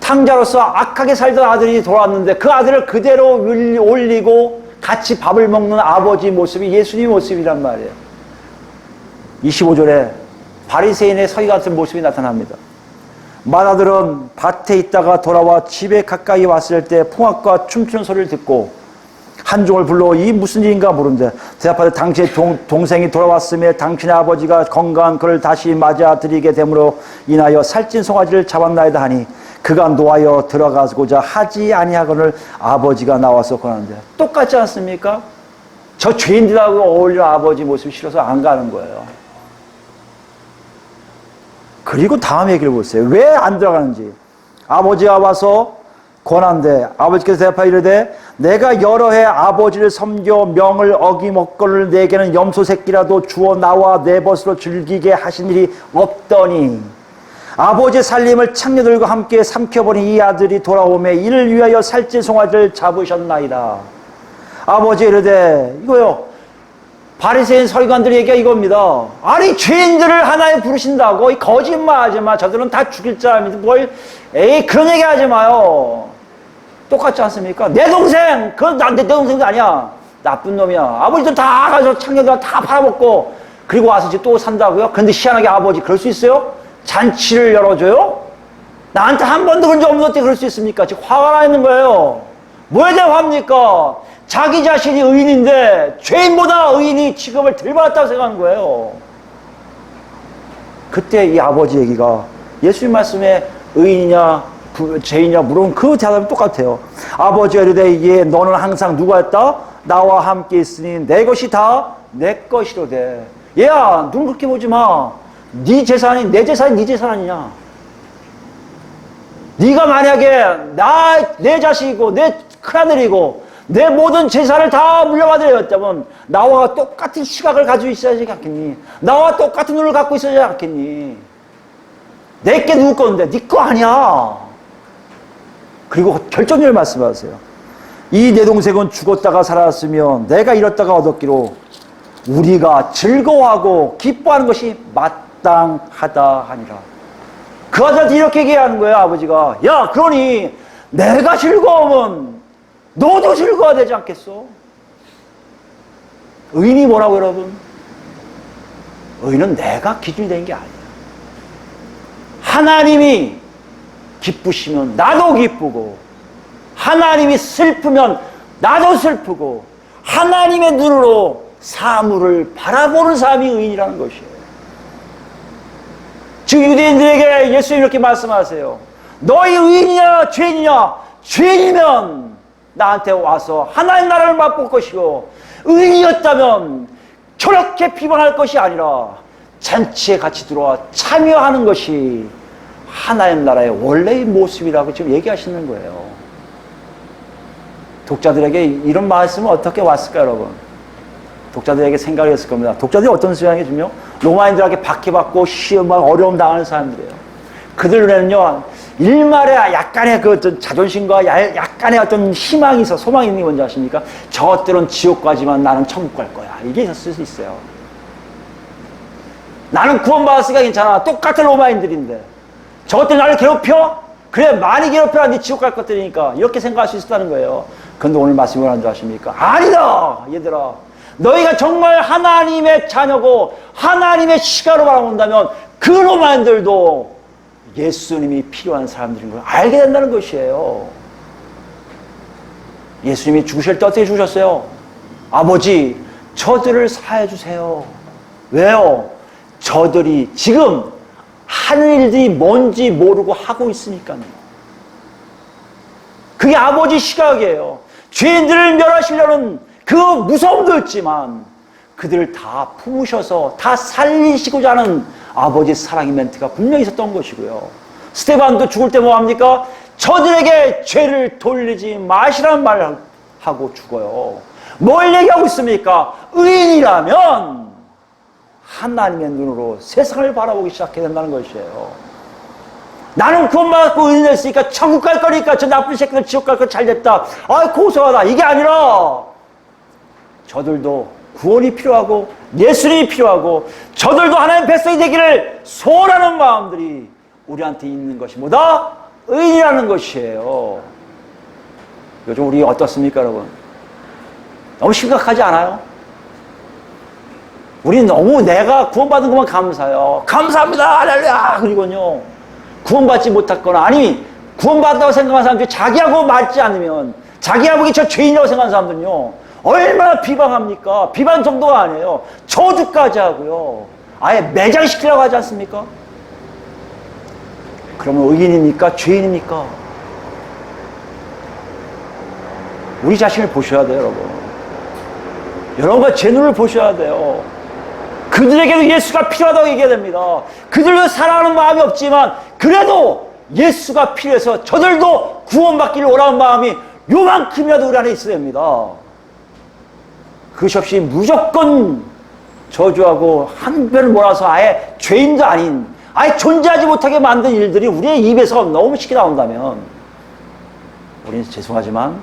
탕자로서 악하게 살던 아들이 돌아왔는데 그 아들을 그대로 올리고 같이 밥을 먹는 아버지 모습이 예수님 모습이란 말이에요. 25절에 바리새인의 서기 같은 모습이 나타납니다. 맏아들은 밭에 있다가 돌아와 집에 가까이 왔을 때 풍악과 춤추는 소리를 듣고 한 종을 불러 이 무슨 일인가 물은데 대답하되 당신의 동생이 돌아왔음에 당신의 아버지가 건강한 그를 다시 맞아들이게 됨으로 인하여 살찐 송아지를 잡았나이다 하니 그가 노하여 들어가고자 하지 아니하거늘 아버지가 나와서 권하는데 똑같지 않습니까? 저 죄인들하고 어울리는 아버지 모습이 싫어서 안 가는 거예요. 그리고 다음 얘기를 보세요. 왜 안 들어가는지. 아버지가 와서 권한대 아버지께서 대답하여 이르되 내가 여러 해 아버지를 섬겨 명을 어기먹거늘 내게는 염소 새끼라도 주어 나와 내 벗으로 즐기게 하신 일이 없더니 아버지의 살림을 창녀들과 함께 삼켜버린 이 아들이 돌아오매 이를 위하여 살찐 송아지를 잡으셨나이다. 아버지 이르되 이거요. 바리새인 서기관들이 얘기가 이겁니다. 아니 죄인들을 하나에 부르신다고 이 거짓말하지 마. 저들은 다 죽일 자입니다. 에이 그런 얘기하지 마요. 똑같지 않습니까? 내 동생 그건 내 동생도 아니야. 나쁜 놈이야. 아버지도 다 가서 창녀들 다 팔아먹고 그리고 와서 이제 또 산다고요? 그런데 희한하게 아버지 그럴 수 있어요? 잔치를 열어줘요? 나한테 한 번도 그런 적 없는 어떻게 그럴 수 있습니까? 지금 화가 나 있는 거예요. 뭐에 대한 화입니까? 자기 자신이 의인인데 죄인보다 의인이 취급을 덜 받았다고 생각하는 거예요. 그때 이 아버지 얘기가 예수님 말씀에 의인이냐 죄인이냐 물어보면 그 대답이 똑같아요. 아버지가 이르되 예 너는 항상 누가 했다? 나와 함께 있으니 내 것이 다 내 것이로되. 얘야 눈 그렇게 보지 마. 네 재산이 내 재산이 네 재산 아니냐. 네가 만약에 내 자식이고 내 큰아들이고 내 모든 재산을 다 물려받으려면 나와 똑같은 시각을 가지고 있어야지 않겠니? 나와 똑같은 눈을 갖고 있어야지 않겠니? 내게 누구 건데 네 거 아니야. 그리고 결정적인 말씀하세요. 이 내 동생은 죽었다가 살았으면 내가 잃었다가 얻었기로 우리가 즐거워하고 기뻐하는 것이 마땅하다 하니라. 그 아들한테 이렇게 얘기하는 거예요. 아버지가 야 그러니 내가 즐거우면 너도 즐거워야 되지 않겠어? 의인이 뭐라고 여러분? 의인은 내가 기준이 되는 게 아니야. 하나님이 기쁘시면 나도 기쁘고 하나님이 슬프면 나도 슬프고 하나님의 눈으로 사물을 바라보는 사람이 의인이라는 것이에요. 지금 유대인들에게 예수님 이렇게 말씀하세요. 너희 의인이냐 죄인이냐? 죄인이면 나한테 와서 하나님 나라를 맛볼 것이고 의인이었다면 저렇게 비방할 것이 아니라 잔치에 같이 들어와 참여하는 것이 하나님 나라의 원래의 모습이라고 지금 얘기하시는 거예요. 독자들에게 이런 말씀은 어떻게 왔을까요, 여러분? 독자들에게 생각을 했을 겁니다. 독자들이 어떤 성향이 주며 로마인들에게 박해받고 시험, 어려움 당하는 사람들이에요. 그들 눈에는요, 일말에 약간의 그 자존심과 약간의 어떤 희망이 있어, 소망이 있는 게 뭔지 아십니까? 저것들은 지옥 가지만 나는 천국 갈 거야. 이게 있을 수 있어요. 나는 구원받았으니까 괜찮아. 똑같은 로마인들인데. 저것들 나를 괴롭혀? 그래, 많이 괴롭혀야 네 지옥 갈 것들이니까. 이렇게 생각할 수 있다는 거예요. 그런데 오늘 말씀을 하는 줄 아십니까? 아니다! 얘들아. 너희가 정말 하나님의 자녀고 하나님의 시가로 바라본다면 그 로마인들도 예수님이 필요한 사람들인 걸 알게 된다는 것이에요. 예수님이 죽으실 때 어떻게 죽으셨어요? 아버지, 저들을 사해 주세요. 왜요? 저들이 지금 하는 일들이 뭔지 모르고 하고 있으니까요. 그게 아버지 시각이에요. 죄인들을 멸하시려는 그 무서움도 있지만 그들을 다 품으셔서 다 살리시고자 하는 아버지 사랑의 멘트가 분명히 있었던 것이고요. 스데반도 죽을 때 뭐합니까? 저들에게 죄를 돌리지 마시라는 말을 하고 죽어요. 뭘 얘기하고 있습니까? 의인이라면 하나님의 눈으로 세상을 바라보기 시작해야 된다는 것이에요. 나는 구원받고 의인 됐으니까 천국 갈 거니까 저 나쁜 새끼들 지옥 갈 거 잘 됐다. 아, 고소하다. 이게 아니라 저들도 구원이 필요하고 예수님이 필요하고 저들도 하나님의 백성이 되기를 소원하는 마음들이 우리한테 있는 것이 뭐다? 의인이라는 것이에요. 요즘 우리 어떻습니까, 여러분? 너무 심각하지 않아요? 우리 너무 내가 구원받은 것만 감사해요. 감사합니다. 할렐루야. 그리고요, 구원받지 못했거나, 아니, 구원받았다고 생각하는 사람들이 자기하고 맞지 않으면, 자기하고 저 죄인이라고 생각하는 사람들은요, 얼마나 비방합니까? 비방 정도가 아니에요. 저주까지 하고요. 아예 매장시키려고 하지 않습니까? 그러면 의인입니까? 죄인입니까? 우리 자신을 보셔야 돼요, 여러분. 여러분과 제 눈을 보셔야 돼요. 그들에게도 예수가 필요하다고 얘기해야 됩니다. 그들도 사랑하는 마음이 없지만 그래도 예수가 필요해서 저들도 구원받기를 원하는 마음이 요만큼이라도 우리 안에 있어야 됩니다. 그것이 없이 무조건 저주하고 한 배를 몰아서 아예 죄인도 아닌, 아예 존재하지 못하게 만든 일들이 우리의 입에서 너무 쉽게 나온다면 우리는 죄송하지만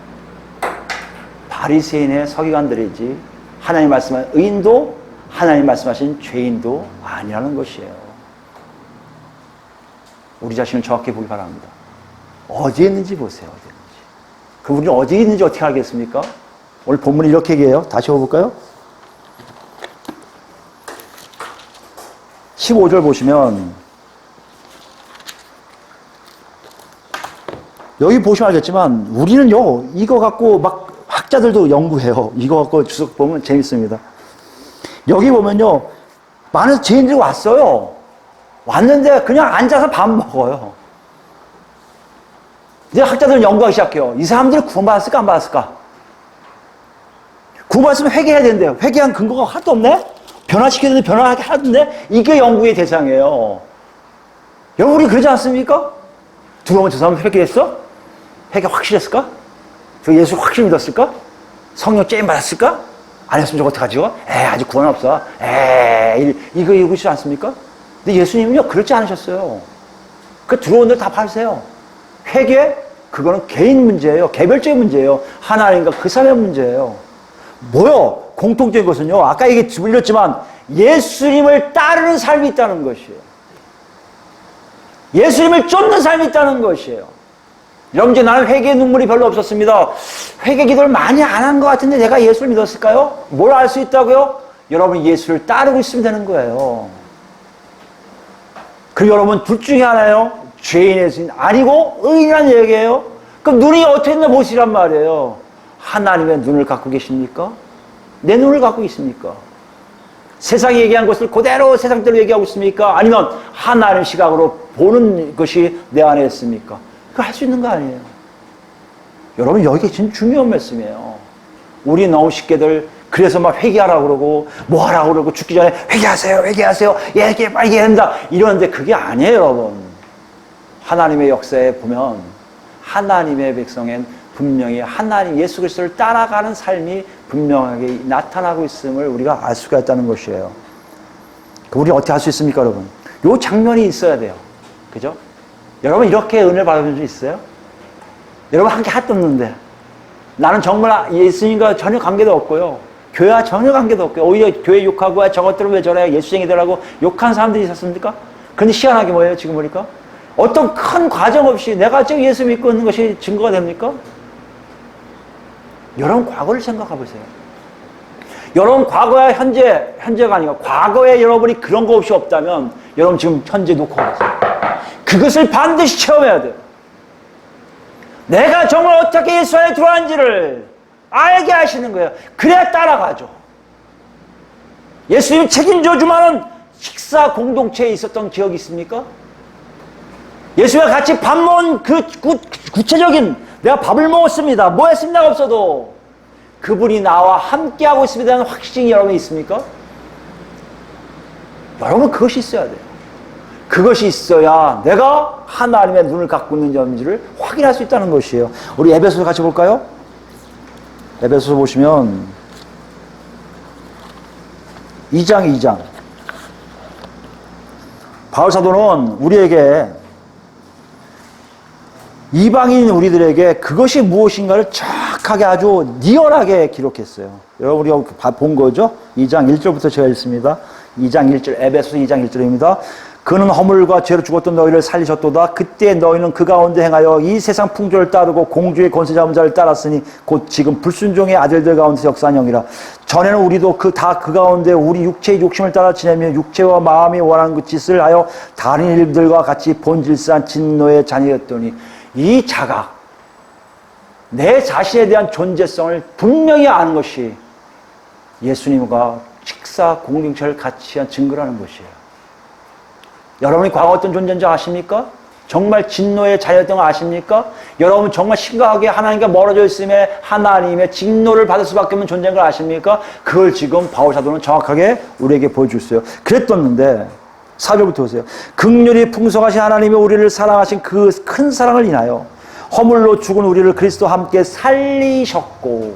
바리새인의 서기관들이지 하나님 말씀하신 의인도 하나님 말씀하신 죄인도 아니라는 것이에요. 우리 자신을 정확히 보기 바랍니다. 어디에 있는지 보세요. 어디에 있는지. 그럼 우리는 어디에 있는지 어떻게 알겠습니까? 오늘 본문이 이렇게 얘기해요. 다시 읽어볼까요? 15절 보시면 여기 보시면 알겠지만 우리는요 이거 갖고 막 학자들도 연구해요. 이거 갖고 주석 보면 재밌습니다. 여기 보면요 많은 죄인들이 왔어요. 왔는데 그냥 앉아서 밥 먹어요. 이제 학자들은 연구하기 시작해요. 이 사람들이 구원받았을까 안 받았을까? 구원받았으면 회개해야 되는데 회개한 근거가 하나도 없네? 변화시켜야 되는데 변화하게 하던데? 이게 연구의 대상이에요. 여러분 우리 그러지 않습니까? 들어오면 저 사람 회개했어? 회개 확실했을까? 저 예수 확실히 믿었을까? 성령 째임 받았을까? 안 했으면 저거 어떡하죠? 아직 구원 없어. 이거 읽으시지 않습니까? 근데 예수님은요 그렇지 않으셨어요. 그 들어온 데 다 파세요. 회개? 그거는 개인 문제예요. 개별적인 문제예요. 하나님과 그 사람의 문제예요. 뭐요? 공통적인 것은요 아까 얘기 들렸지만 예수님을 따르는 삶이 있다는 것이에요. 예수님을 쫓는 삶이 있다는 것이에요. 여러분 이제 나는 회개의 눈물이 별로 없었습니다. 회개 기도를 많이 안 한 것 같은데 내가 예수를 믿었을까요? 뭘 알 수 있다고요? 여러분 예수를 따르고 있으면 되는 거예요. 그리고 여러분 둘 중에 하나요. 죄인의 죄인 아니고 의인이라는 얘기예요. 그럼 눈이 어떻게 있나 보시란 말이에요. 하나님의 눈을 갖고 계십니까? 내 눈을 갖고 있습니까? 세상이 얘기한 것을 그대로 세상대로 얘기하고 있습니까? 아니면 하나님 시각으로 보는 것이 내 안에 있습니까? 그거 할 수 있는 거 아니에요. 여러분 여기 진짜 중요한 말씀이에요. 우리 너무 쉽게들 그래서 막 회개하라고 그러고 뭐 하라고 그러고 죽기 전에 회개하세요 회개하세요 얘기 빨리 해야 된다 이러는데 그게 아니에요. 여러분 하나님의 역사에 보면 하나님의 백성엔 분명히 하나님 예수 그리스도를 따라가는 삶이 분명하게 나타나고 있음을 우리가 알 수가 있다는 것이에요. 우리 어떻게 할 수 있습니까 여러분? 요 장면이 있어야 돼요. 그죠? 여러분 이렇게 은혜를 받아본 적 있어요? 여러분 함께 할 데 없는데 나는 정말 예수님과 전혀 관계도 없고요. 교회와 전혀 관계도 없고요. 오히려 교회 욕하고 저것들은 왜 저래 예수쟁이들하고 욕한 사람들이 있었습니까? 그런데 희한하게 뭐예요 지금 보니까? 어떤 큰 과정 없이 내가 지금 예수 믿고 있는 것이 증거가 됩니까? 여러분 과거를 생각해 보세요. 여러분 과거와 현재가 아니고 과거에 여러분이 그런 거 없이 없다면 여러분 지금 현재 놓고 가세요. 그것을 반드시 체험해야 돼요. 내가 정말 어떻게 예수 안에 들어왔는지를 알게 하시는 거예요. 그래야 따라가죠. 예수님이 책임져 주마는 식사 공동체에 있었던 기억이 있습니까? 예수와 같이 밥 먹은 그 구체적인 내가 밥을 먹었습니다. 뭐 했습니까? 없어도 그분이 나와 함께하고 있습니다는 확신이 여러분이 있습니까? 여러분 그것이 있어야 돼요. 그것이 있어야 내가 하나님의 눈을 갖고 있는 점인지를 확인할 수 있다는 것이에요. 우리 에베소서 같이 볼까요? 에베소서 보시면 2장 바울 사도는 우리에게 이방인 우리들에게 그것이 무엇인가를 정확하게 아주 리얼하게 기록했어요. 여러분 우리가 본 거죠? 2장 1절부터 제가 읽습니다. 2장 1절 에베소서 2장 1절입니다. 그는 허물과 죄로 죽었던 너희를 살리셨도다. 그때 너희는 그 가운데 행하여 이 세상 풍조를 따르고 공주의 권세 잡은 자를 따랐으니 곧 지금 불순종의 아들들 가운데서 역사한 영이라. 전에는 우리도 그 가운데 우리 육체의 욕심을 따라 지내며 육체와 마음이 원하는 그 짓을 하여 다른 일들과 같이 본질상 진노의 자녀였더니 이 자각, 내 자신에 대한 존재성을 분명히 아는 것이 예수님과 식사 공동체를 같이 한 증거라는 것이에요. 여러분이 과거 어떤 존재인지 아십니까? 정말 진노의 자녀였던 거 아십니까? 여러분 정말 심각하게 하나님과 멀어져 있음에 하나님의 진노를 받을 수밖에 없는 존재인 걸 아십니까? 그걸 지금 바울 사도는 정확하게 우리에게 보여줬어요. 그랬었는데 4절부터 보세요. 긍휼히 풍성하신 하나님이 우리를 사랑하신 그 큰 사랑을 인하여 허물로 죽은 우리를 그리스도와 함께 살리셨고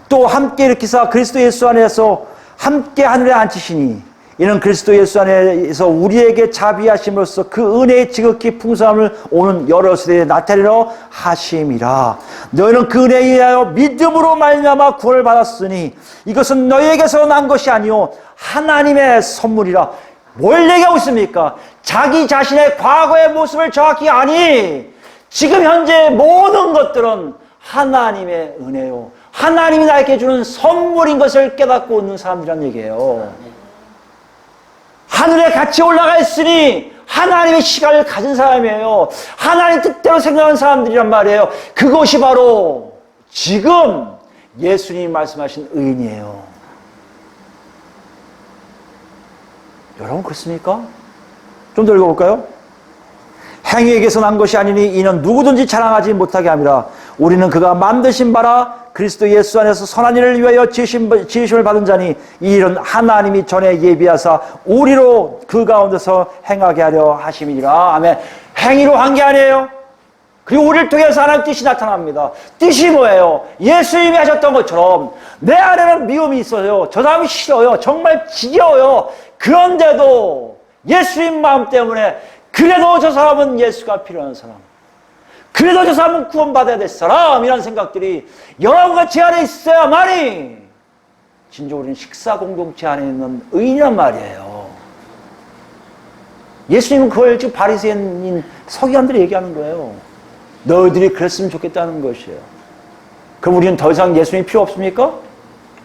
또 함께 일으키사 그리스도 예수 안에서 함께 하늘에 앉히시니 이는 그리스도 예수 안에서 우리에게 자비하심으로써 그 은혜의 지극히 풍성함을 오는 여러 세대에 나타내려 하심이라. 너희는 그 은혜에 의하여 믿음으로 말미암아 구원을 받았으니 이것은 너희에게서 난 것이 아니요 하나님의 선물이라. 뭘 얘기하고 있습니까? 자기 자신의 과거의 모습을 정확히 아니 지금 현재 모든 것들은 하나님의 은혜요 하나님이 나에게 주는 선물인 것을 깨닫고 있는 사람들이란 얘기예요. 하늘에 같이 올라가 있으니 하나님의 시간을 가진 사람이에요. 하나님 뜻대로 생각하는 사람들이란 말이에요. 그것이 바로 지금 예수님이 말씀하신 의인이에요. 여러분 그렇습니까? 좀 더 읽어볼까요? 행위에게서 난 것이 아니니 이는 누구든지 자랑하지 못하게 함이라. 우리는 그가 만드신 바라 그리스도 예수 안에서 선한 일을 위하여 지으심을 받은 자니 이 일은 하나님이 전에 예비하사 우리로 그 가운데서 행하게 하려 하심이니라. 아멘. 행위로 한 게 아니에요. 그리고 우리를 통해서 하나님 뜻이 나타납니다. 뜻이 뭐예요? 예수님이 하셨던 것처럼 내 안에는 미움이 있어요. 저 사람이 싫어요. 정말 지겨워요. 그런데도 예수님 마음 때문에 그래도 저 사람은 예수가 필요한 사람, 그래도 저 사람은 구원받아야 될 사람이라는 생각들이 여러분과 제 안에 있어야만이 진짜 우리는 식사 공동체 안에 있는 의인이란 말이에요. 예수님은 그걸 지금 바리새인 서기관들이 얘기하는 거예요. 너희들이 그랬으면 좋겠다는 것이에요. 그럼 우리는 더 이상 예수님이 필요 없습니까?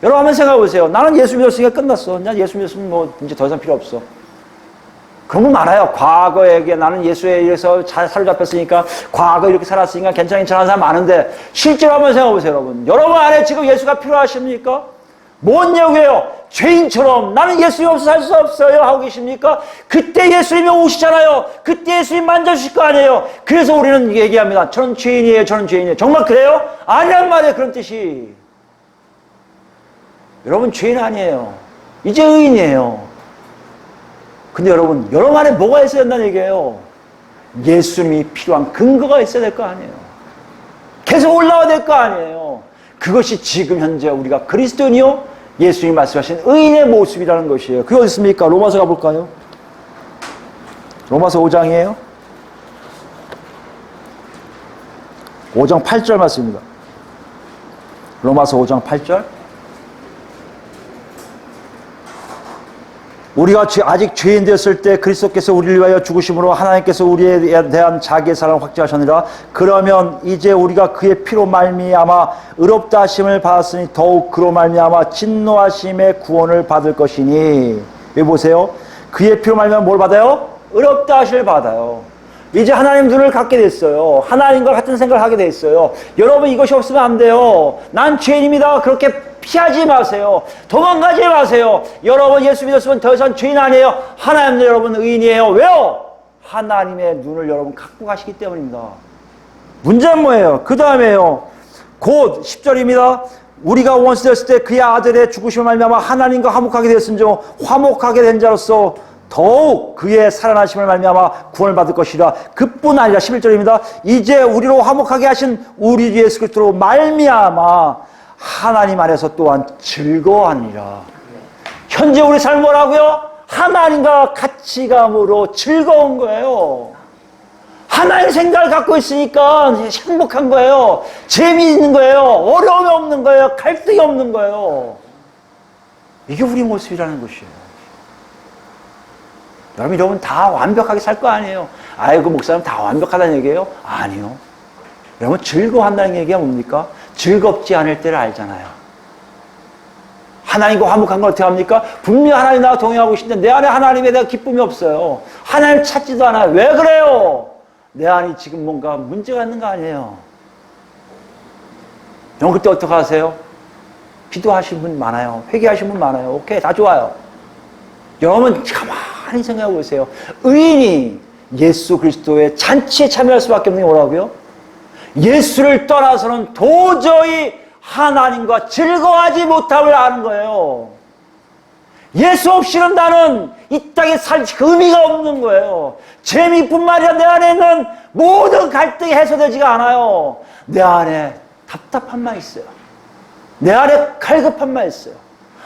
여러분 한번 생각해 보세요. 나는 예수 믿었으니까 끝났어. 난 예수 믿었으면 뭐 이제 더 이상 필요 없어. 그런 분 많아요. 과거에 나는 예수에 의해서 사로잡혔으니까 과거 이렇게 살았으니까 괜찮은 사람 많은데 실제로 한번 생각해 보세요. 여러분 안에 지금 예수가 필요하십니까? 뭔 얘기예요? 죄인처럼 나는 예수님 없어 살 수 없어요 하고 계십니까? 그때 예수님이 오시잖아요. 그때 예수님 만져주실 거 아니에요. 그래서 우리는 얘기합니다. 저는 죄인이에요. 저는 죄인이에요. 정말 그래요? 아니란 말이에요. 그런 뜻이. 여러분 죄인 아니에요. 이제 의인이에요. 근데 여러분 안에 뭐가 있어야 된다는 얘기예요. 예수님이 필요한 근거가 있어야 될 거 아니에요. 계속 올라와야 될 거 아니에요. 그것이 지금 현재 우리가 그리스도인이요 예수님이 말씀하신 의인의 모습이라는 것이에요. 그게 어디 있습니까? 로마서 가볼까요? 로마서 5장이에요. 5장 8절 말씀입니다. 로마서 5장 8절. 우리가 아직 죄인 되었을 때 그리스도께서 우리를 위하여 죽으심으로 하나님께서 우리에 대한 자기의 사랑을 확증하셨느니라. 그러면 이제 우리가 그의 피로 말미암아 의롭다 하심을 받았으니 더욱 그로 말미암아 진노하심의 구원을 받을 것이니. 여기 보세요. 그의 피로 말미암아 뭘 받아요? 의롭다 하심을 받아요. 이제 하나님 눈을 갖게 됐어요. 하나님과 같은 생각을 하게 됐어요. 여러분 이것이 없으면 안 돼요. 난 죄인입니다. 그렇게 피하지 마세요. 도망가지 마세요. 여러분 예수 믿었으면 더 이상 죄인 아니에요. 하나님 여러분 의인이에요. 왜요? 하나님의 눈을 여러분 갖고 가시기 때문입니다. 문제는 뭐예요? 그 다음에요. 곧 10절입니다. 우리가 원수되었을 때 그의 아들의 죽으심을 말미암아 하나님과 화목하게 되었은즉 화목하게 된 자로서 더욱 그의 살아나심을 말미암아 구원을 받을 것이라. 그뿐 아니라 11절입니다. 이제 우리로 화목하게 하신 우리 주 예수 그리스도로 말미암아 하나님 안에서 또한 즐거워하니라. 현재 우리 삶은 뭐라고요? 하나님과 같이 감으로 즐거운 거예요. 하나님 생각을 갖고 있으니까 행복한 거예요. 재미있는 거예요. 어려움이 없는 거예요. 갈등이 없는 거예요. 이게 우리 모습이라는 것이에요. 여러분 다 완벽하게 살 거 아니에요. 아이고 목사님 다 완벽하다는 얘기예요? 아니요. 여러분 즐거워한다는 얘기가 뭡니까? 즐겁지 않을 때를 알잖아요. 하나님과 화목한 걸 어떻게 합니까? 분명히 하나님 나와 동행하고 계신데 내 안에 하나님에 대한 기쁨이 없어요. 하나님 찾지도 않아요. 왜 그래요? 내 안이 지금 뭔가 문제가 있는 거 아니에요. 여러분 그때 어떻게 하세요? 기도하신 분 많아요. 회개하신 분 많아요. 오케이, 다 좋아요. 여러분 가만히 생각해 보세요. 의인이 예수 그리스도의 잔치에 참여할 수밖에 없는 게 뭐라고요? 예수를 떠나서는 도저히 하나님과 즐거워하지 못함을 아는 거예요. 예수 없이는 나는 이 땅에 살 의미가 없는 거예요. 재미뿐만 아니라 내 안에 있는 모든 갈등이 해소되지가 않아요. 내 안에 답답함만 있어요. 내 안에 갈급함만 있어요.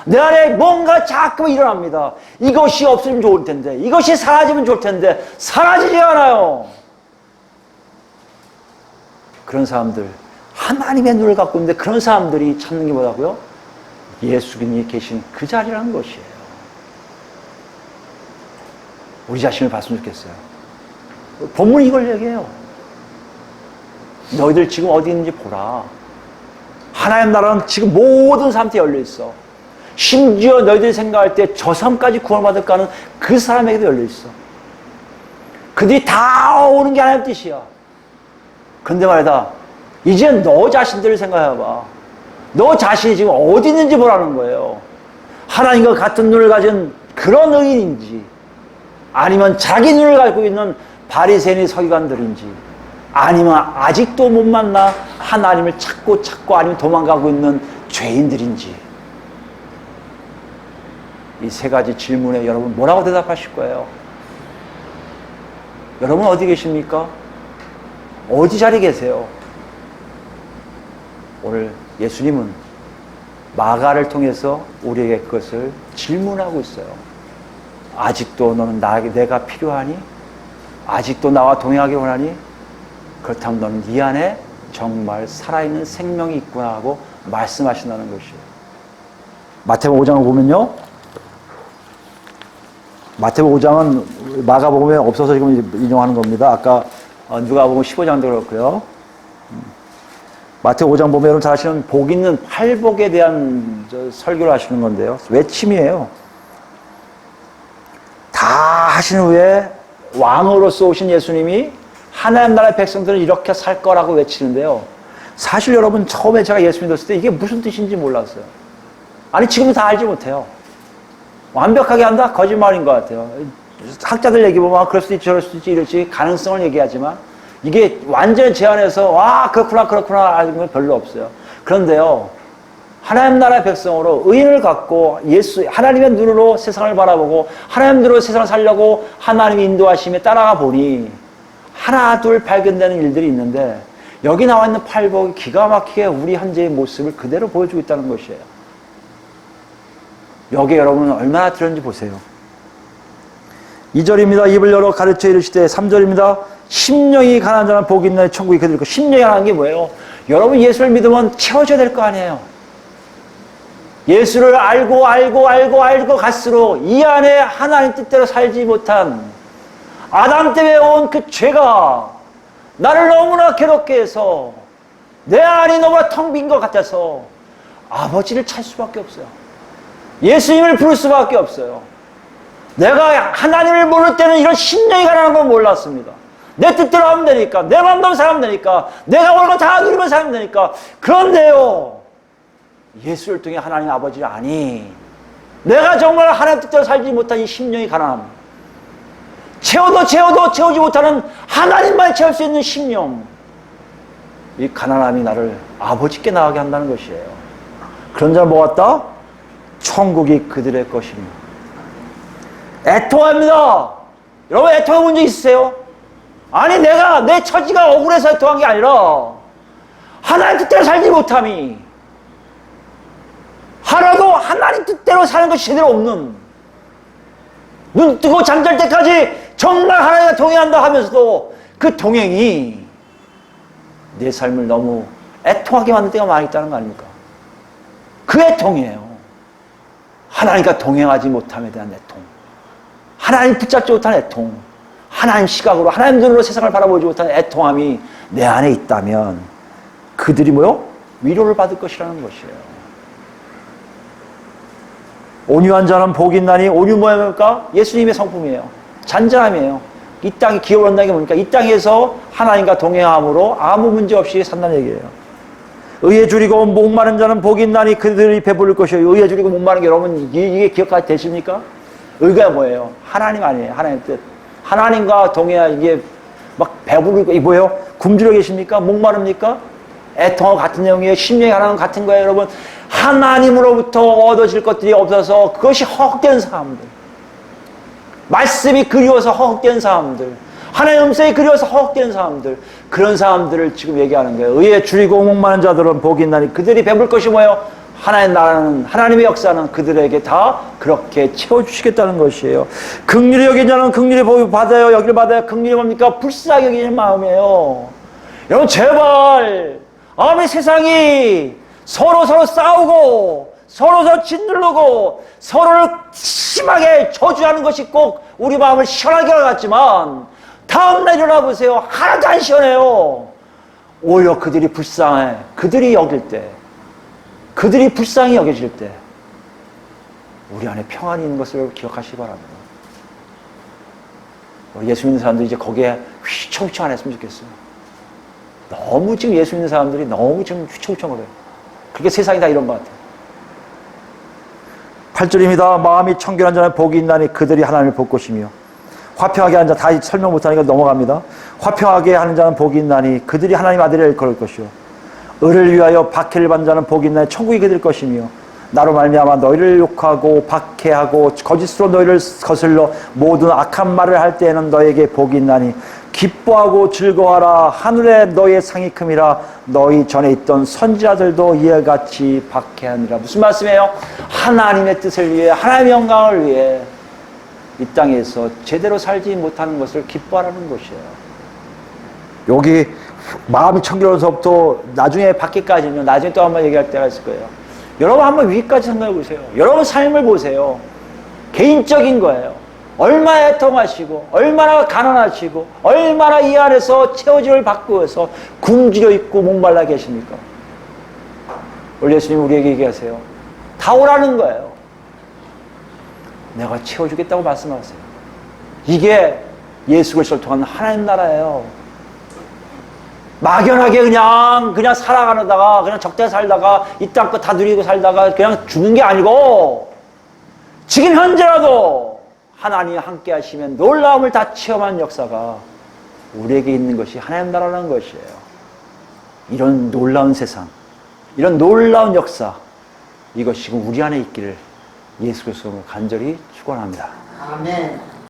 내 안에 뭔가 자꾸 일어납니다. 이것이 없으면 좋을 텐데, 이것이 사라지면 좋을 텐데 사라지지 않아요. 그런 사람들, 하나님의 눈을 갖고 있는데 그런 사람들이 찾는 게 뭐라고요? 예수님이 계신 그 자리라는 것이에요. 우리 자신을 봤으면 좋겠어요. 본문이 이걸 얘기해요. 너희들 지금 어디 있는지 보라. 하나님 나라는 지금 모든 사람한테 열려있어. 심지어 너희들이 생각할 때 저 사람까지 구원받을까 하는 그 사람에게도 열려있어. 그들이 다 오는 게 하나님 뜻이야. 그런데 말이다, 이제 너 자신들을 생각해봐. 너 자신이 지금 어디 있는지 보라는 거예요. 하나님과 같은 눈을 가진 그런 의인인지, 아니면 자기 눈을 갖고 있는 바리새인의 서기관들인지, 아니면 아직도 못 만나 하나님을 찾고 아니면 도망가고 있는 죄인들인지. 이 세 가지 질문에 여러분 뭐라고 대답하실 거예요? 여러분 어디 계십니까? 어디 자리에 계세요? 오늘 예수님은 마가를 통해서 우리에게 그것을 질문하고 있어요. 아직도 너는 내가 필요하니? 아직도 나와 동행하기 원하니? 그렇다면 너는 네 안에 정말 살아있는 생명이 있구나 하고 말씀하신다는 것이에요. 마태복음 5장을 보면요, 마태복음 5장은 마가복음에 없어서 지금 인용하는 겁니다. 아까 누가복음 15장도 그렇고요. 마태복음 5장 보면 여러분 잘 아시는 복 있는 팔복에 대한 설교를 하시는 건데요. 외침이에요. 다 하신 후에 왕으로서 오신 예수님이 하나님 나라의 백성들은 이렇게 살 거라고 외치는데요. 사실 여러분 처음에 제가 예수 믿었을 때 이게 무슨 뜻인지 몰랐어요. 아니 지금은 다 알지 못해요. 완벽하게 한다? 거짓말인 것 같아요. 학자들 얘기 보면 그럴 수도 있지 저럴 수도 있지 이럴지 가능성을 얘기하지만 이게 완전히 제한해서 와 그렇구나 하는 건 별로 없어요. 그런데요, 하나님 나라의 백성으로 의인을 갖고 하나님의 눈으로 세상을 바라보고 하나님 눈으로 세상을 살려고 하나님의 인도하심에 따라가 보니 하나 둘 발견되는 일들이 있는데, 여기 나와 있는 팔복이 기가 막히게 우리 현재의 모습을 그대로 보여주고 있다는 것이에요. 여기에 여러분은 얼마나 들었는지 보세요. 2절입니다. 입을 열어 가르쳐 이르시되, 3절입니다. 심령이 가난한 자는 복이 있나니 천국이 그들 것. 심령이 가난한 게 뭐예요? 여러분 예수를 믿으면 채워져야 될 거 아니에요. 예수를 알고 갈수록 이 안에 하나님 뜻대로 살지 못한 아담 때문에 온 그 죄가 나를 너무나 괴롭게 해서 내 안이 너무나 텅 빈 것 같아서 아버지를 찾을 수밖에 없어요. 예수님을 부를 수밖에 없어요. 내가 하나님을 모를 때는 이런 심령이 가난한 건 몰랐습니다. 내 뜻대로 하면 되니까, 내 마음대로 살면 되니까, 내가 원하는 거 다 누리면 살면 되니까. 그런데요, 예수를 통해 하나님 아버지를 아니, 내가 정말 하나님 뜻대로 살지 못한 이 심령이 가난합니다. 채워도 채우지 못하는 하나님만 채울 수 있는 심령. 이 가난함이 나를 아버지께 나가게 한다는 것이에요. 그런 자는 뭐 같다? 천국이 그들의 것이며. 애통합니다. 여러분 애통해 본 적 있으세요? 아니 내가 내 처지가 억울해서 애통한 게 아니라 하나님 뜻대로 살지 못함이, 하나도 하나님 뜻대로 사는 것이 제대로 없는, 눈 뜨고 잠잘 때까지 정말 하나님과 동행한다 하면서도 그 동행이 내 삶을 너무 애통하게 만들 때가 많이 있다는 거 아닙니까? 그 애통이에요. 하나님과 동행하지 못함에 대한 애통, 하나님 붙잡지 못한 애통, 하나님 시각으로 하나님 눈으로 세상을 바라보지 못한 애통함이 내 안에 있다면 그들이 뭐요? 위로를 받을 것이라는 것이에요. 온유한 자는 복이 있나니, 온유 뭐입니까? 예수님의 성품이에요. 잔잔함이에요. 이 땅이 기어오른다는 게 뭡니까? 이 땅에서 하나님과 동행함으로 아무 문제 없이 산다는 얘기예요. 의에 줄이고 목마른 자는 복이 있나니 그들이 배부를 것이에요. 의에 줄이고 목마른 게 여러분 이게 기억까지 되십니까? 의가 뭐예요? 하나님 아니에요. 하나님 뜻. 하나님과 동행하 이게 막 배부르고 이 뭐예요? 굶주려 계십니까? 목마릅니까? 애통하고 같은 내용이에요. 심령이 하나는 같은 거예요, 여러분. 하나님으로부터 얻어질 것들이 없어서 그것이 헛된 사람들, 말씀이 그리워서 헛된 사람들, 하나님의 음성이 그리워서 헛된 사람들, 그런 사람들을 지금 얘기하는 거예요. 의에 줄이고 목마른 자들은 복이 있나니 그들이 배부를 것이 뭐예요? 하나님 나라는, 하나님의 역사는 그들에게 다 그렇게 채워주시겠다는 것이에요. 긍휼히 여긴 자는 긍휼히 복을 받아요. 여기를 받아요. 긍휼이 뭡니까? 불쌍히 여기는 마음이에요. 여러분 제발, 아무리 세상이 서로 싸우고 서로 짓누르고 서로를 심하게 저주하는 것이 꼭 우리 마음을 시원하게 하는 것 같지만 다음날 일어나 보세요. 하나도 안 시원해요. 오히려 그들이 불쌍해, 그들이 여길 때, 그들이 불쌍히 여겨질 때 우리 안에 평안이 있는 것을 기억하시기 바랍니다. 우리 예수 믿는 사람들이 이제 거기에 휘청휘청 안 했으면 좋겠어요. 너무 지금 예수 믿는 사람들이 너무 지금 휘청휘청을 해요. 그게 세상이 다 이런 것 같아요. 8절입니다. 마음이 청결한 자는 복이 있나니 그들이 하나님을 볼 것이며. 화평하게 하는 자, 다 설명 못하니까 넘어갑니다. 화평하게 하는 자는 복이 있나니 그들이 하나님 아들을 걸을 것이요. 의를 위하여 박해를 받는 자는 복이 있나니 천국이 그들 것이며. 나로 말미암아 너희를 욕하고 박해하고 거짓으로 너희를 거슬러 모든 악한 말을 할 때에는 너에게 복이 있나니 기뻐하고 즐거워하라. 하늘에 너희의 상이 큼이라. 너희 전에 있던 선지자들도 이와 같이 박해하니라. 무슨 말씀이에요? 하나님의 뜻을 위해, 하나님의 영광을 위해 이 땅에서 제대로 살지 못하는 것을 기뻐하라는 것이에요. 여기 마음이 청결해서부터 나중에 받기까지는 나중에 또 한번 얘기할 때가 있을 거예요. 여러분 한번 위기까지 생각해 보세요. 여러분 삶을 보세요. 개인적인 거예요. 얼마나 애통하시고 얼마나 가난하시고 얼마나 이 안에서 채워짐을 받고 해서 굶주려 있고 목말라 계십니까? 오늘 예수님 우리에게 얘기하세요. 다 오라는 거예요. 내가 채워주겠다고 말씀하세요. 이게 예수 그리스도를 통한 하나님 나라예요. 막연하게 그냥 살아가다가 그냥 적대 살다가 이 땅 거 다 누리고 살다가 그냥 죽는 게 아니고 지금 현재라도 하나님이 함께 하시면 놀라움을 다 체험한 역사가 우리에게 있는 것이 하나님 나라라는 것이에요. 이런 놀라운 세상, 이런 놀라운 역사, 이것이 지금 우리 안에 있기를 예수 그리스도로 간절히 축원합니다. 아멘.